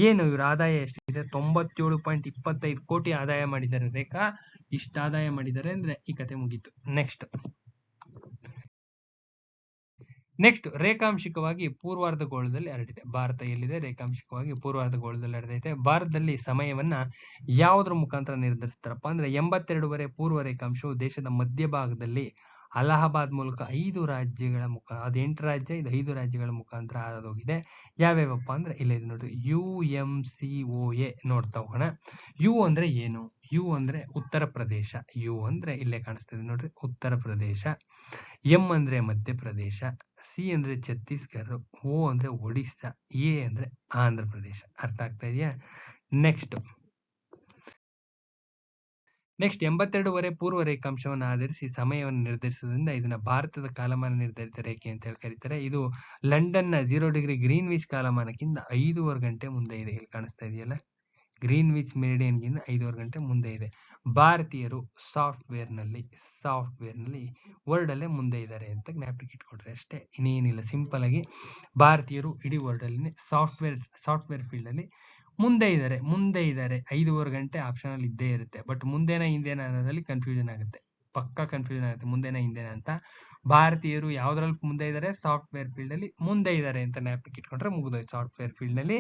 ಏನು ಇವ್ರ ಆದಾಯ ಎಷ್ಟಿದೆ? 97.25 ಕೋಟಿ ಆದಾಯ ಮಾಡಿದ್ದಾರೆ ರೇಖಾ. ಇಷ್ಟು ಆದಾಯ ಮಾಡಿದ್ದಾರೆ ಅಂದ್ರೆ ಈ ಕತೆ ಮುಗೀತು. ನೆಕ್ಸ್ಟ್ ನೆಕ್ಸ್ಟ್ ರೇಖಾಂಶಿಕವಾಗಿ ಪೂರ್ವಾರ್ಧಗೋಳದಲ್ಲಿ ಹರಡಿದೆ. ಭಾರತ ಎಲ್ಲಿದೆ? ರೇಖಾಂಶಿಕವಾಗಿ ಪೂರ್ವಾರ್ಧಗೋಳದಲ್ಲಿ ಹರಡೈತೆ. ಭಾರತದಲ್ಲಿ ಸಮಯವನ್ನ ಯಾವುದ್ರ ಮುಖಾಂತರ ನಿರ್ಧರಿಸ್ತಾರಪ್ಪ ಅಂದ್ರೆ 82 ಪೂರ್ವ ರೇಖಾಂಶವು ದೇಶದ ಮಧ್ಯಭಾಗದಲ್ಲಿ ಅಲಹಾಬಾದ್ ಮೂಲಕ 5 ರಾಜ್ಯಗಳ ಅದು 8 ರಾಜ್ಯ, ಇದು 5 ರಾಜ್ಯಗಳ ಮುಖಾಂತರ ಹಾದೋಗಿದೆ. ಯಾವ್ಯಾವಪ್ಪ ಅಂದ್ರೆ ಇಲ್ಲೇ ಇದೆ ನೋಡ್ರಿ, UMCOA ನೋಡ್ತಾ ಹೋಗೋಣ. ಯು ಅಂದ್ರೆ ಏನು? ಯು ಅಂದ್ರೆ ಉತ್ತರ ಪ್ರದೇಶ. ಯು ಅಂದ್ರೆ ಇಲ್ಲೇ ಕಾಣಿಸ್ತಿದೆ ನೋಡ್ರಿ, ಉತ್ತರ ಪ್ರದೇಶ. ಎಂ ಅಂದ್ರೆ ಮಧ್ಯಪ್ರದೇಶ, ಸಿ ಅಂದ್ರೆ ಛತ್ತೀಸ್ಗಢ, ಓ ಅಂದ್ರೆ ಒಡಿಸ್ಸಾ, ಎ ಅಂದ್ರೆ ಆಂಧ್ರ ಪ್ರದೇಶ. ಅರ್ಥ ಆಗ್ತಾ ಇದೆಯಾ? ನೆಕ್ಸ್ಟ್ 82 ಪೂರ್ವ ರೇಖಾಂಶವನ್ನು ಆಧರಿಸಿ ಸಮಯವನ್ನು ನಿರ್ಧರಿಸುವುದರಿಂದ ಇದನ್ನ ಭಾರತದ ಕಾಲಮಾನ ನಿರ್ಧರಿತ ರೇಖೆ ಅಂತ ಹೇಳಿ ಕರೀತಾರೆ. ಇದು ಲಂಡನ್ನ 0 ಡಿಗ್ರಿ ಗ್ರೀನ್ವಿಚ್ ಕಾಲಮಾನಕ್ಕಿಂತ 5.5 ಗಂಟೆ ಮುಂದೆ ಇದೆ. ಇಲ್ಲಿ ಕಾಣಿಸ್ತಾ ಇದೆಯಲ್ಲ, ಗ್ರೀನ್ವಿಚ್ ಮೆರಿಡಿಯನ್ಗಿಂತ 5.5 ಗಂಟೆ ಮುಂದೆ ಇದೆ. ಭಾರತೀಯರು ಸಾಫ್ಟ್ವೇರ್ ನಲ್ಲಿ ವರ್ಲ್ಡ್ ಅಲ್ಲೇ ಮುಂದೆ ಇದ್ದಾರೆ ಅಂತ ಜ್ಞಾಪಕ ಇಟ್ಕೊಡ್ರಿ ಅಷ್ಟೇ, ಇನ್ನೇನಿಲ್ಲ. ಸಿಂಪಲ್ ಆಗಿ ಭಾರತೀಯರು ಇಡೀ ವರ್ಲ್ಡ್ ಅಲ್ಲಿ ಸಾಫ್ಟ್ವೇರ್ ಫೀಲ್ಡ್ ಅಲ್ಲಿ ಮುಂದೆ ಇದ್ದಾರೆ 5.5 ಗಂಟೆ ಆಪ್ಷನ್ ಅಲ್ಲಿ ಇದ್ದೇ ಇರುತ್ತೆ. ಬಟ್ ಮುಂದೆನಾ ಹಿಂದೆನಾ ಅನ್ನೋದ್ರಲ್ಲಿ ಕನ್ಫ್ಯೂಷನ್ ಆಗುತ್ತೆ, ಪಕ್ಕಾ ಕನ್ಫ್ಯೂಷನ್ ಆಗುತ್ತೆ ಮುಂದೆನಾ ಹಿಂದೆನಾ ಅಂತ. ಭಾರತೀಯರು ಯಾವ್ದ್ರಲ್ಲಿ ಮುಂದೆ ಇದ್ದಾರೆ? ಸಾಫ್ಟ್ವೇರ್ ಫೀಲ್ಡ್ ಅಲ್ಲಿ ಮುಂದೆ ಇದ್ದಾರೆ ಅಂತ ಜ್ಞಾಪಕ ಇಟ್ಕೊಂಡ್ರೆ ಮುಗಿದೋಯ್ತು. ಸಾಫ್ಟ್ವೇರ್ ಫೀಲ್ಡ್ ನಲ್ಲಿ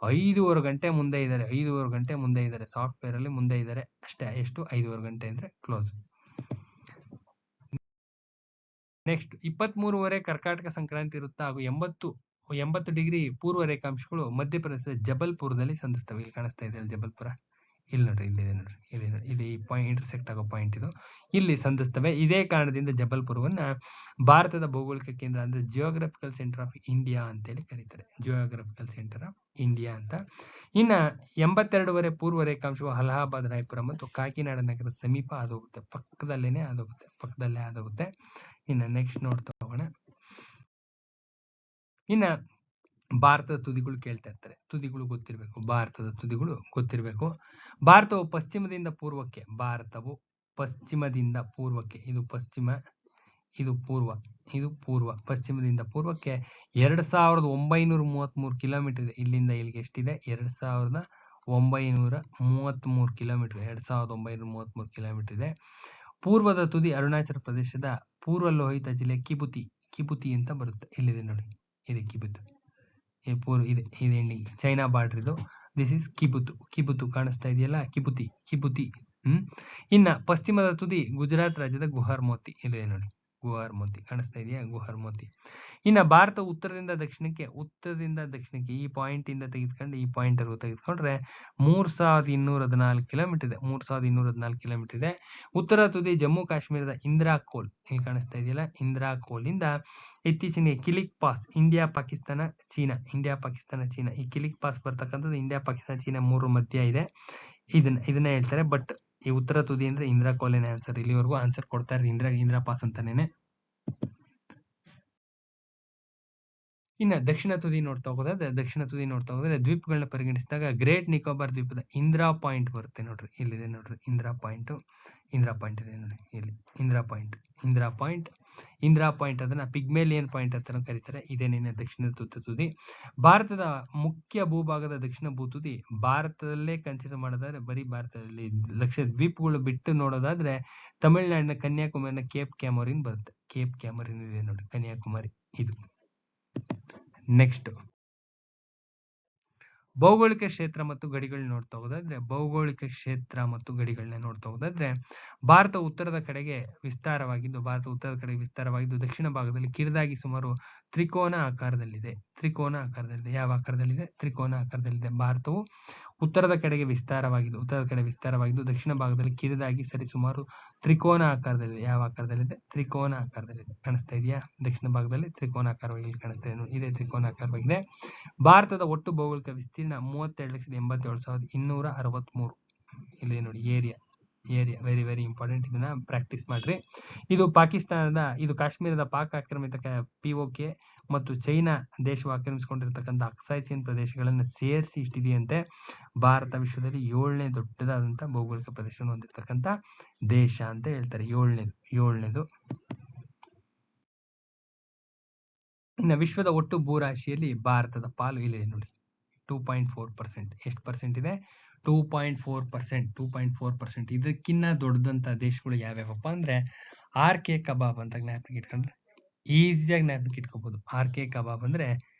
5.5 ಗಂಟೆ ಮುಂದೆ ಇದ್ದಾರೆ, 5.5 ಗಂಟೆ ಮುಂದೆ ಇದ್ದಾರೆ, ಸಾಫ್ಟ್ವೇರ್ ಅಲ್ಲಿ ಮುಂದೆ ಇದ್ದಾರೆ ಅಷ್ಟೇ. ಎಷ್ಟು? 5.5 ಗಂಟೆ ಅಂದ್ರೆ ಕ್ಲೋಸ್. ನೆಕ್ಸ್ಟ್ 23 ಕರ್ಕಾಟಕ ಸಂಕ್ರಾಂತಿ ವೃತ್ತ ಹಾಗೂ 80 ಡಿಗ್ರಿ ಪೂರ್ವ ರೇಖಾಂಶಗಳು ಮಧ್ಯಪ್ರದೇಶದ ಜಬಲ್ಪುರದಲ್ಲಿ ಸಂಧಿಸ್ತವೆ. ಇಲ್ಲಿ ಕಾಣಿಸ್ತಾ ಇದೆ ಜಬಲ್ಪುರ, ಇಲ್ಲಿ ನೋಡ್ರಿ, ಇಲ್ಲಿದೆ ನೋಡ್ರಿ, ಇದು ಈ ಪಾಯಿಂಟ್ ಇಂಟರ್ಸೆಕ್ಟ್ ಆಗೋ ಪಾಯಿಂಟ್ ಇದು, ಇಲ್ಲಿ ಸಂಧಿಸ್ತವೆ. ಇದೇ ಕಾರಣದಿಂದ ಜಬಲ್ಪುರವನ್ನ ಭಾರತದ ಭೌಗೋಳಿಕ ಕೇಂದ್ರ ಅಂದ್ರೆ ಜಿಯೋಗ್ರಫಿಕಲ್ ಸೆಂಟರ್ ಆಫ್ ಇಂಡಿಯಾ ಅಂತೇಳಿ ಕರೀತಾರೆ. ಜಿಯೋಗ್ರಫಿಕಲ್ ಸೆಂಟರ್ ಆಫ್ ಇಂಡಿಯಾ ಅಂತ. ಇನ್ನ 82 ಪೂರ್ವ ರೇಖಾಂಶವು ಅಲಹಾಬಾದ್, ರಾಯಪುರ ಮತ್ತು ಕಾಕಿನಾಡ ನಗರದ ಸಮೀಪ ಆದೋಗುತ್ತೆ, ಪಕ್ಕದಲ್ಲೇ ಆದೋಗುತ್ತೆ. ಇನ್ನ ನೆಕ್ಸ್ಟ್ ನೋಡ್ತಾ ಹೋಗೋಣ. ಇನ್ನ ಭಾರತದ ತುದಿಗಳು ಕೇಳ್ತಾ ಇರ್ತಾರೆ, ತುದಿಗಳು ಗೊತ್ತಿರಬೇಕು, ಭಾರತದ ತುದಿಗಳು ಗೊತ್ತಿರಬೇಕು. ಭಾರತವು ಪಶ್ಚಿಮದಿಂದ ಪೂರ್ವಕ್ಕೆ, ಇದು ಪಶ್ಚಿಮ, ಇದು ಪೂರ್ವ, ಪಶ್ಚಿಮದಿಂದ ಪೂರ್ವಕ್ಕೆ 2933 ಕಿಲೋಮೀಟರ್ ಇದೆ. ಇಲ್ಲಿಂದ ಇಲ್ಲಿಗೆ ಎಷ್ಟಿದೆ? 2933 ಕಿಲೋಮೀಟರ್, 2933 ಕಿಲೋಮೀಟರ್ ಇದೆ. ಪೂರ್ವದ ತುದಿ ಅರುಣಾಚಲ ಪ್ರದೇಶದ ಪೂರ್ವ ಲೋಹಿತ ಜಿಲ್ಲೆ ಕಿಬುತಿ ಅಂತ ಬರುತ್ತೆ. ಇಲ್ಲಿದೆ ನೋಡಿ, ಇದೆ ಕಿಬುತು, ಇದೆ ಎಂಡಿಂಗ್ ಚೈನಾ ಬಾರ್ಡರ್ ಇದು. ದಿಸ್ ಇಸ್ ಕಿಬುತು ಕಾಣಿಸ್ತಾ ಇದೆಯಲ್ಲ, ಕಿಬುತಿ. ಇನ್ನ ಪಶ್ಚಿಮದ ತುದಿ ಗುಜರಾತ್ ರಾಜ್ಯದ ಗುಹಾರ್ಮೋತಿ, ಇಲ್ಲಿದೆ ನೋಡಿ, ಗುಹಾರ್ಮೋತಿ ಕಾಣಿಸ್ತಾ ಇದೆಯಾ, ಗುಹಾರ್ಮೋತಿ. ಇನ್ನ ಭಾರತ ಉತ್ತರದಿಂದ ದಕ್ಷಿಣಕ್ಕೆ ಈ ಪಾಯಿಂಟ್ ಇಂದ ತೆಗೆದುಕೊಂಡು ಈ ಪಾಯಿಂಟ್ ವರೆಗೂ ತೆಗೆದುಕೊಂಡ್ರೆ 3214 ಕಿಲೋಮೀಟರ್ ಇದೆ. 3214 ಕಿಲೋಮೀಟರ್ ಇದೆ. ಉತ್ತರ ತುದಿ ಜಮ್ಮು ಕಾಶ್ಮೀರದ ಇಂದ್ರಾಕೋಲ್, ಇಲ್ಲಿ ಕಾಣಿಸ್ತಾ ಇದೆಯಲ್ಲ, ಇಂದ್ರಾಕೋಲ್ ಇಂದ ಇತ್ತೀಚಿನ ಕಿಲಿಕ್ ಪಾಸ್, ಇಂಡಿಯಾ ಪಾಕಿಸ್ತಾನ ಚೀನಾ, ಈ ಕಿಲಿಕ್ ಪಾಸ್ ಬರ್ತಕ್ಕಂಥದ್ದು ಇಂಡಿಯಾ ಪಾಕಿಸ್ತಾನ ಚೀನಾ 3 ಮಧ್ಯ ಇದೆ. ಇದನ್ನ ಹೇಳ್ತಾರೆ. ಬಟ್ ಈ ಉತ್ತರ ತುದಿ ಅಂದ್ರೆ ಇಂದ್ರಾಕೋಲೇನೆ ಆನ್ಸರ್. ಇಲ್ಲಿವರೆಗೂ ಆನ್ಸರ್ ಕೊಡ್ತಾ ಇರೋದು ಇಂದಿರಾ ಪಾಸ್ ಅಂತಾನೇನೆ. ಇನ್ನ ದಕ್ಷಿಣ ತುದಿ ನೋಡ್ತಾ ಹೋಗೋದಾದ್ರೆ ದ್ವೀಪಗಳನ್ನ ಪರಿಗಣಿಸಿದಾಗ ಗ್ರೇಟ್ ನಿಕೋಬಾರ್ ದ್ವೀಪದ ಇಂದಿರಾ ಪಾಯಿಂಟ್ ಬರುತ್ತೆ ನೋಡ್ರಿ, ಇಲ್ಲಿದೆ ನೋಡ್ರಿ, ಇಂದಿರಾ ಪಾಯಿಂಟ್ ಇದೆ ನೋಡಿ, ಇಲ್ಲಿ ಇಂದಿರಾ ಪಾಯಿಂಟ್ ಅದನ್ನ ಪಿಗ್ಮೇಲಿಯನ್ ಪಾಯಿಂಟ್ ಅಂತ ಕರೀತಾರೆ. ಇದೇನೇನೆ ದಕ್ಷಿಣ ತುದಿ. ಭಾರತದ ಮುಖ್ಯ ಭೂಭಾಗದ ದಕ್ಷಿಣ ಭೂತುದಿ ಭಾರತದಲ್ಲೇ ಕನ್ಸಿಡರ್ ಮಾಡೋದಾದ್ರೆ ಬರೀ ಭಾರತದಲ್ಲಿ ಲಕ್ಷದ್ವೀಪಗಳು ಬಿಟ್ಟು ನೋಡೋದಾದ್ರೆ ತಮಿಳುನಾಡಿನ ಕನ್ಯಾಕುಮಾರಿನ ಕೇಪ್ ಕ್ಯಾಮರಿನ್ ಬರುತ್ತೆ. ಕೇಪ್ ಕ್ಯಾಮರಿನ್ ಇದೆ ನೋಡಿ, ಕನ್ಯಾಕುಮಾರಿ ಇದು. ನೆಕ್ಸ್ಟ್ ಭೌಗೋಳಿಕ ಕ್ಷೇತ್ರ ಮತ್ತು ಗಡಿಗಳನ್ನ ನೋಡ್ತಾ ಹೋಗೋದಾದ್ರೆ ಭಾರತ ಉತ್ತರದ ಕಡೆಗೆ ವಿಸ್ತಾರವಾಗಿದ್ದು ದಕ್ಷಿಣ ಭಾಗದಲ್ಲಿ ಕಿರಿದಾಗಿ ಸುಮಾರು ತ್ರಿಕೋನ ಆಕಾರದಲ್ಲಿದೆ. ಯಾವ ಆಕಾರದಲ್ಲಿದೆ? ತ್ರಿಕೋನ ಆಕಾರದಲ್ಲಿದೆ. ಭಾರತವು ಉತ್ತರದ ಕಡೆಗೆ ವಿಸ್ತಾರವಾಗಿದ್ದು ದಕ್ಷಿಣ ಭಾಗದಲ್ಲಿ ಕಿರಿದಾಗಿ ಸರಿಸುಮಾರು ತ್ರಿಕೋನ ಆಕಾರದಲ್ಲಿದೆ. ಯಾವ ಆಕಾರದಲ್ಲಿದೆ? ತ್ರಿಕೋನ ಆಕಾರದಲ್ಲಿದೆ. ಕಾಣಿಸ್ತಾ ಇದೆಯಾ? ದಕ್ಷಿಣ ಭಾಗದಲ್ಲಿ ತ್ರಿಕೋನಾಕಾರವಾಗಿ ಕಾಣಿಸ್ತಾ ಇದೆ, ಇದೇ ತ್ರಿಕೋನಾಕಾರವಾಗಿದೆ. ಭಾರತದ ಒಟ್ಟು ಭೌಗೋಳಿಕ ವಿಸ್ತೀರ್ಣ 32,87,263. ಇಲ್ಲಿ ನೋಡಿ, ಏರಿಯಾ ವೆರಿ ವೆರಿ ಇಂಪಾರ್ಟೆಂಟ್, ಇದನ್ನ ಪ್ರಾಕ್ಟೀಸ್ ಮಾಡ್ರಿ. ಇದು ಕಾಶ್ಮೀರದ ಪಾಕ್ ಆಕ್ರಮಿತ POK ಮತ್ತು ಚೈನಾ ದೇಶವು ಆಕ್ರಮಿಸಿಕೊಂಡಿರ್ತಕ್ಕಂಥ ಅಕ್ಸಾಯ್ ಚೀನ್ ಪ್ರದೇಶಗಳನ್ನು ಸೇರಿಸಿ ಇಷ್ಟಿದೆಯಂತೆ. ಭಾರತ ವಿಶ್ವದಲ್ಲಿ 7ನೇ ದೊಡ್ಡದಾದಂತ ಭೌಗೋಳಿಕ ಪ್ರದೇಶವನ್ನು ಹೊಂದಿರತಕ್ಕಂತ ದೇಶ ಅಂತ ಹೇಳ್ತಾರೆ. 7ನೇದು. ಇನ್ನು ವಿಶ್ವದ ಒಟ್ಟು ಭೂರಾಶಿಯಲ್ಲಿ ಭಾರತದ ಪಾಲು ಇಲ್ಲಿದೆ ನೋಡಿ, 2.4%. ಎಷ್ಟು ಪರ್ಸೆಂಟ್ ಇದೆ? 2.4%. ಇದಕ್ಕಿನ್ನ ದೊಡ್ಡದಂತ ದೇಶಗಳು ಯಾವ್ಯಾವಪ್ಪ ಅಂದ್ರೆ RK ಕಬಾಬ್ ಅಂತ ಜ್ಞಾಪಕ ಇಟ್ಕೊಂಡ್ರೆ ಈಸಿಯಾಗಿ ಜ್ಞಾಪಕ ಇಟ್ಕೋಬಹುದು. RK ಕಬಾಬ್ ಅಂದ್ರೆ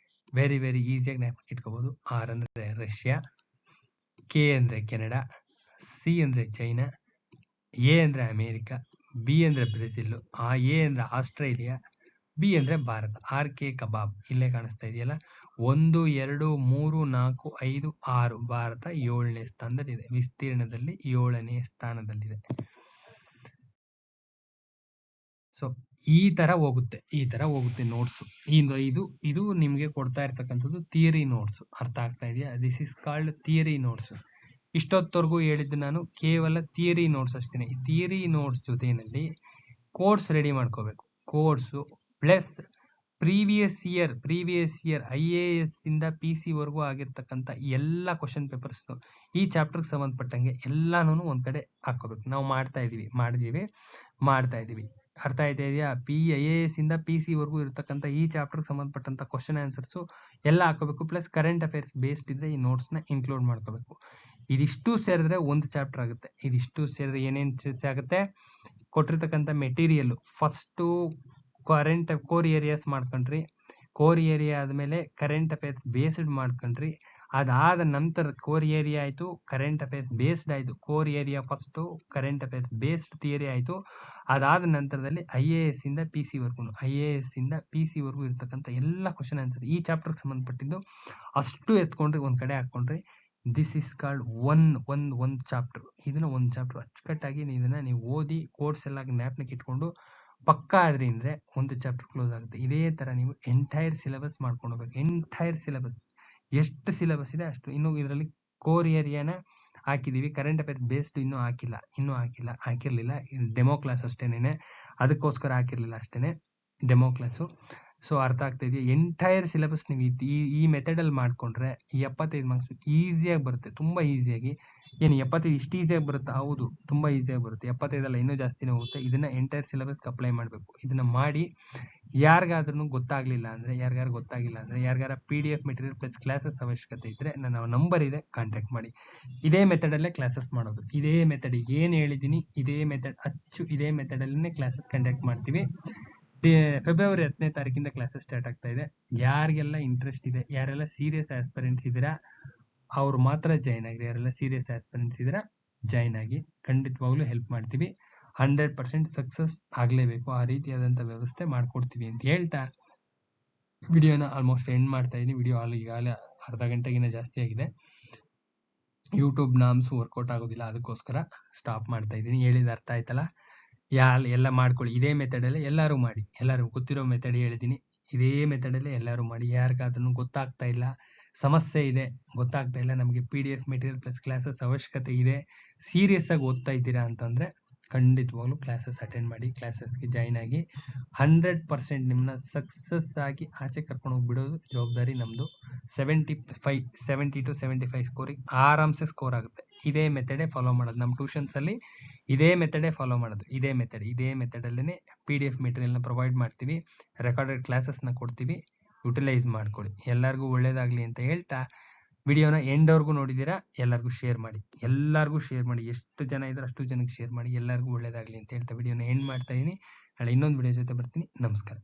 ವೆರಿ ವೆರಿ ಈಸಿಯಾಗಿ ಜ್ಞಾಪಕ ಇಟ್ಕೋಬಹುದು. R ಅಂದ್ರೆ ರಷ್ಯಾ, K ಅಂದ್ರೆ ಕೆನಡಾ, C ಅಂದ್ರೆ ಚೈನಾ, A ಅಂದ್ರೆ ಅಮೇರಿಕಾ, B ಅಂದ್ರೆ ಬ್ರೆಜಿಲ್, A ಅಂದ್ರೆ ಆಸ್ಟ್ರೇಲಿಯಾ, B ಅಂದ್ರೆ ಭಾರತ. RK ಕಬಾಬ್ ಇಲ್ಲೇ ಕಾಣಿಸ್ತಾ ಇದೆಯಲ್ಲ. 1, 2, 3, 4, 5, 6 ಭಾರತ 7ನೇ ಸ್ಥಾನದಲ್ಲಿದೆ. ವಿಸ್ತೀರ್ಣದಲ್ಲಿ 7ನೇ ಸ್ಥಾನದಲ್ಲಿದೆ. ಸೊ ಈ ತರ ಹೋಗುತ್ತೆ ನೋಟ್ಸ್. ಇದು ನಿಮ್ಗೆ ಕೊಡ್ತಾ ಇರ್ತಕ್ಕಂಥದ್ದು ಥಿಯರಿ ನೋಟ್ಸ್. ಅರ್ಥ ಆಗ್ತಾ ಇದೆಯಾ? This is called theory notes. ಇಷ್ಟೊತ್ತವರೆಗೂ ಹೇಳಿದ್ದು ನಾನು ಕೇವಲ ಥಿಯರಿ ನೋಟ್ಸ್ ಅಷ್ಟೇನೆ. ಥಿಯರಿ ನೋಟ್ಸ್ ಜೊತೆಯಲ್ಲಿ ಕೋರ್ಸ್ ರೆಡಿ ಮಾಡ್ಕೋಬೇಕು. Course plus previous year IAS ಇಂದ PC ವರೆಗೂ ಆಗಿರ್ತಕ್ಕಂಥ ಎಲ್ಲ ಕ್ವಶನ್ ಪೇಪರ್ಸ್ ಈ ಚಾಪ್ಟರ್ಗೆ ಸಂಬಂಧಪಟ್ಟಂಗೆ ಎಲ್ಲಾನು ಒಂದ್ ಕಡೆ ಹಾಕೋಬೇಕು. ನಾವು ಮಾಡ್ತಾ ಇದೀವಿ. ಅರ್ಥ ಆಯ್ತಾ ಇದೆಯಾ? IAS ಇಂದ PC ವರೆಗೂ ಇರ್ತಕ್ಕಂಥ ಈ ಚಾಪ್ಟರ್ಗೆ ಸಂಬಂಧಪಟ್ಟಂತ ಕ್ವಶನ್ ಆನ್ಸರ್ಸ್ ಎಲ್ಲ ಹಾಕೋಬೇಕು. ಪ್ಲಸ್ ಕರೆಂಟ್ ಅಫೇರ್ಸ್ ಬೇಸ್ಡ್ ಇದ್ರೆ ಈ ನೋಟ್ಸ್ ನ ಇನ್ಕ್ಲೂಡ್ ಮಾಡ್ಕೋಬೇಕು. ಇದಿಷ್ಟು ಸೇರಿದ್ರೆ ಒಂದು ಚಾಪ್ಟರ್ ಆಗುತ್ತೆ. ಇದಿಷ್ಟು ಸೇರಿದ್ರೆ ಏನೇನ್ ಆಗುತ್ತೆ? ಕೊಟ್ಟಿರ್ತಕ್ಕಂಥ ಮೆಟೀರಿಯಲ್ ಫಸ್ಟ್ ಕೋರ್ ಏರಿಯಾಸ್ ಮಾಡ್ಕೊಂಡ್ರಿ. ಕೋರ್ ಏರಿಯಾ ಆದ್ಮೇಲೆ ಕರೆಂಟ್ ಅಫೇರ್ಸ್ ಬೇಸ್ಡ್ ಮಾಡ್ಕೊಂಡ್ರಿ. ಅದಾದ ನಂತರ ಕೋರ್ ಏರಿಯಾ ಆಯ್ತು, ಕರೆಂಟ್ ಅಫೇರ್ಸ್ ಬೇಸ್ಡ್ ಆಯ್ತು. Core area first, current affairs based theory ಆಯ್ತು. ಅದಾದ ನಂತರದಲ್ಲಿ IAS ಇಂದ PC ವರೆಗೂ ಇರ್ತಕ್ಕಂಥ ಎಲ್ಲ ಕ್ವಶನ್ ಆನ್ಸರ್ ಈ ಚಾಪ್ಟರ್ಗೆ ಸಂಬಂಧಪಟ್ಟಿದ್ದು ಅಷ್ಟು ಎತ್ಕೊಂಡ್ರಿ, ಒಂದ್ ಕಡೆ ಹಾಕೊಂಡ್ರಿ. ದಿಸ್ ಇಸ್ ಕಾಲ್ಡ್ ಒಂದು ಚಾಪ್ಟರ್. ಇದನ್ನ ಒಂದು ಚಾಪ್ಟರ್ ಅಚ್ಚುಕಟ್ಟಾಗಿ ಇದನ್ನ ನೀವು ಓದಿ ಕೋರ್ಸ್ ಎಲ್ಲ ಜ್ಞಾಪನಕ್ಕೆ ಇಟ್ಕೊಂಡು ಪಕ್ಕಾ ಆದ್ರಿ ಅಂದ್ರೆ ಒಂದು ಚಾಪ್ಟರ್ ಕ್ಲೋಸ್ ಆಗುತ್ತೆ. ಇದೇ ತರ ನೀವು ಎಂಟೈರ್ ಸಿಲೆಬಸ್ ಮಾಡ್ಕೊಂಡು ಹೋಗ್ಬೇಕು. ಎಂಟೈರ್ ಸಿಲೆಬಸ್ ಎಷ್ಟು ಸಿಲೆಬಸ್ ಇದೆ ಅಷ್ಟು. ಇನ್ನು ಇದರಲ್ಲಿ ಕೋರ್ ಏರಿಯಾನ ಹಾಕಿದೀವಿ, ಕರೆಂಟ್ ಅಫೇರ್ಸ್ ಬೇಸ್ಡ್ ಇನ್ನೂ ಹಾಕಿರ್ಲಿಲ್ಲ. ಡೆಮೋ ಕ್ಲಾಸ್ ಅಷ್ಟೇನೆ, ಅದಕ್ಕೋಸ್ಕರ ಹಾಕಿರ್ಲಿಲ್ಲ ಅಷ್ಟೇನೆ, ಡೆಮೋ ಕ್ಲಾಸು. ಸೊ ಅರ್ಥ ಆಗ್ತಾ ಇದೆಯಾ? ಎಂಟೈರ್ ಸಿಲೆಬಸ್ ನೀವು ಈ ಮೆಥಡ್ ಅಲ್ಲಿ ಮಾಡ್ಕೊಂಡ್ರೆ 75 ಮಾರ್ಕ್ಸ್ ಈಸಿಯಾಗಿ ಬರುತ್ತೆ. ತುಂಬಾ ಈಸಿಯಾಗಿ. ಏನು 75 ಇಷ್ಟು ಈಸಿಯಾಗಿ ಬರುತ್ತೆ? ಹೌದು, ತುಂಬಾ ಈಸಿಯಾಗಿ ಬರುತ್ತೆ. 75 ಅಲ್ಲ, ಇನ್ನೂ ಜಾಸ್ತಿನೇ ಹೋಗುತ್ತೆ. ಇದನ್ನ ಎಂಟೈರ್ ಸಿಲೆಬಸ್ ಅಪ್ಲೈ ಮಾಡಬೇಕು. ಇದನ್ನ ಮಾಡಿ ಯಾರಿಗಾದ್ರೂ ಗೊತ್ತಾಗಿಲ್ಲ ಅಂದ್ರೆ ಯಾರಿಗಾರ PDF ಮೆಟೀರಿಯಲ್ ಪ್ಲಸ್ ಕ್ಲಾಸಸ್ ಅವಶ್ಯಕತೆ ಇದ್ರೆ ನನ್ನ ನಂಬರ್ ಇದೆ, ಕಾಂಟ್ಯಾಕ್ಟ್ ಮಾಡಿ. ಇದೇ ಮೆಥಡ್ ಅಲ್ಲೇ ಕ್ಲಾಸಸ್ ಮಾಡೋದು. ಇದೇ ಮೆಥಡ್ ಏನ್ ಹೇಳಿದೀನಿ, ಇದೇ ಮೆಥಡ್ ಅಲ್ಲೇ ಕ್ಲಾಸಸ್ ಕಂಡಕ್ಟ್ ಮಾಡ್ತೀವಿ. ಫೆಬ್ರವರಿ 10ನೇ ತಾರೀಕಿಂದ ಕ್ಲಾಸಸ್ ಸ್ಟಾರ್ಟ್ ಆಗ್ತಾ ಇದೆ. ಯಾರಿಗೆಲ್ಲ ಇಂಟ್ರೆಸ್ಟ್ ಇದೆ, ಯಾರೆಲ್ಲ ಸೀರಿಯಸ್ ಆಸ್ಪಿರೆಂಟ್ಸ್ ಇದ್ದೀರಾ ಅವ್ರು ಮಾತ್ರ ಜಾಯ್ನ್ ಆಗಿ. ಯಾರೆಲ್ಲ ಸೀರಿಯಸ್ ಆಸ್ಪಿರೆಂಟ್ಸ್ ಇದ್ದೀರಾ ಜಾಯ್ನ್ ಆಗಿ. ಖಂಡಿತವಾಗ್ಲೂ ಹೆಲ್ಪ್ ಮಾಡ್ತೀವಿ. 100% ಸಕ್ಸಸ್ ಆಗ್ಲೇಬೇಕು. ಆ ರೀತಿಯಾದಂತ ವ್ಯವಸ್ಥೆ ಮಾಡ್ಕೊಡ್ತೀವಿ ಅಂತ ಹೇಳ್ತಾ ವಿಡಿಯೋನ ಆಲ್ಮೋಸ್ಟ್ ಎಂಡ್ ಮಾಡ್ತಾ ಇದೀನಿ. ವಿಡಿಯೋ ಈಗಾಗಲೇ ಅರ್ಧ ಗಂಟೆಗಿಂತ ಜಾಸ್ತಿ ಆಗಿದೆ. ಯೂಟ್ಯೂಬ್ ನಾಮ್ಸ್ ವರ್ಕೌಟ್ ಆಗೋದಿಲ್ಲ, ಅದಕ್ಕೋಸ್ಕರ ಸ್ಟಾಪ್ ಮಾಡ್ತಾ ಇದ್ದೀನಿ. ಹೇಳಿದ ಅರ್ಥ ಆಯ್ತಲ್ಲ? ಎಲ್ಲ ಮಾಡ್ಕೊಳ್ಳಿ. ಇದೇ ಮೆಥಡ್ ಅಲ್ಲೇ ಎಲ್ಲರೂ ಮಾಡಿ. ಎಲ್ಲರೂ ಗೊತ್ತಿರೋ ಮೆಥಡ್ ಹೇಳಿದೀನಿ, ಇದೇ ಮೆಥಡ್ ಅಲ್ಲೇ ಎಲ್ಲರೂ ಮಾಡಿ. ಯಾರಿಗಾದ್ರೂ ಗೊತ್ತಾಗ್ತಾ ಇಲ್ಲ, ಸಮಸ್ಯೆ ಇದೆ, ಗೊತ್ತಾಗ್ತಾ ಇಲ್ಲ, ನಮಗೆ PDF ಮೆಟೀರಿಯಲ್ ಪ್ಲಸ್ ಕ್ಲಾಸಸ್ ಅವಶ್ಯಕತೆ ಇದೆ, ಸೀರಿಯಸ್ ಆಗಿ ಓದ್ತಾ ಇದ್ದೀರಾ ಅಂತಂದ್ರೆ ಖಂಡಿತವಾಗ್ಲೂ ಕ್ಲಾಸಸ್ ಅಟೆಂಡ್ ಮಾಡಿ, ಕ್ಲಾಸಸ್ಗೆ ಜಾಯ್ನ್ ಆಗಿ. 100% ನಿಮ್ಮನ್ನ ಸಕ್ಸಸ್ ಆಗಿ ಆಚೆ ಕರ್ಕೊಂಡು ಹೋಗ್ಬಿಡೋದು ಜವಾಬ್ದಾರಿ ನಮ್ದು. 70 to 75 ಸ್ಕೋರಿಂಗ್ ಆರಾಮ್ಸೆ ಸ್ಕೋರ್ ಆಗುತ್ತೆ. ಇದೇ ಮೆಥಡೇ ಫಾಲೋ ಮಾಡೋದು. ನಮ್ಮ ಟ್ಯೂಷನ್ಸ್ ಅಲ್ಲಿ ಇದೇ ಮೆಥಡೇ ಫಾಲೋ ಮಾಡೋದು. ಇದೇ ಮೆಥಡ್ ಅಲ್ಲೇ PDF ಮೆಟೀರಿಯಲ್ನ ಪ್ರೊವೈಡ್ ಮಾಡ್ತೀವಿ, ರೆಕಾರ್ಡೆಡ್ ಕ್ಲಾಸಸ್ನ ಕೊಡ್ತೀವಿ. ಯುಟಿಲೈಸ್ ಮಾಡ್ಕೊಳ್ಳಿ. ಎಲ್ಲರಿಗೂ ಒಳ್ಳೇದಾಗ್ಲಿ ಅಂತ ಹೇಳ್ತಾ ವಿಡಿಯೋನ ಎಂಡ್ವರೆಗೂ ನೋಡಿದ್ದೀರಾ, ಎಲ್ಲರಿಗೂ ಶೇರ್ ಮಾಡಿ. ಎಷ್ಟು ಜನ ಇದ್ರೆ ಅಷ್ಟು ಜನಕ್ಕೆ ಶೇರ್ ಮಾಡಿ. ಎಲ್ಲರಿಗೂ ಒಳ್ಳೇದಾಗ್ಲಿ ಅಂತ ಹೇಳ್ತಾ ವಿಡಿಯೋನ ಎಂಡ್ ಮಾಡ್ತಾ ಇದೀನಿ. ನಾಳೆ ಇನ್ನೊಂದು ವಿಡಿಯೋ ಜೊತೆ ಬರ್ತೀನಿ. ನಮಸ್ಕಾರ.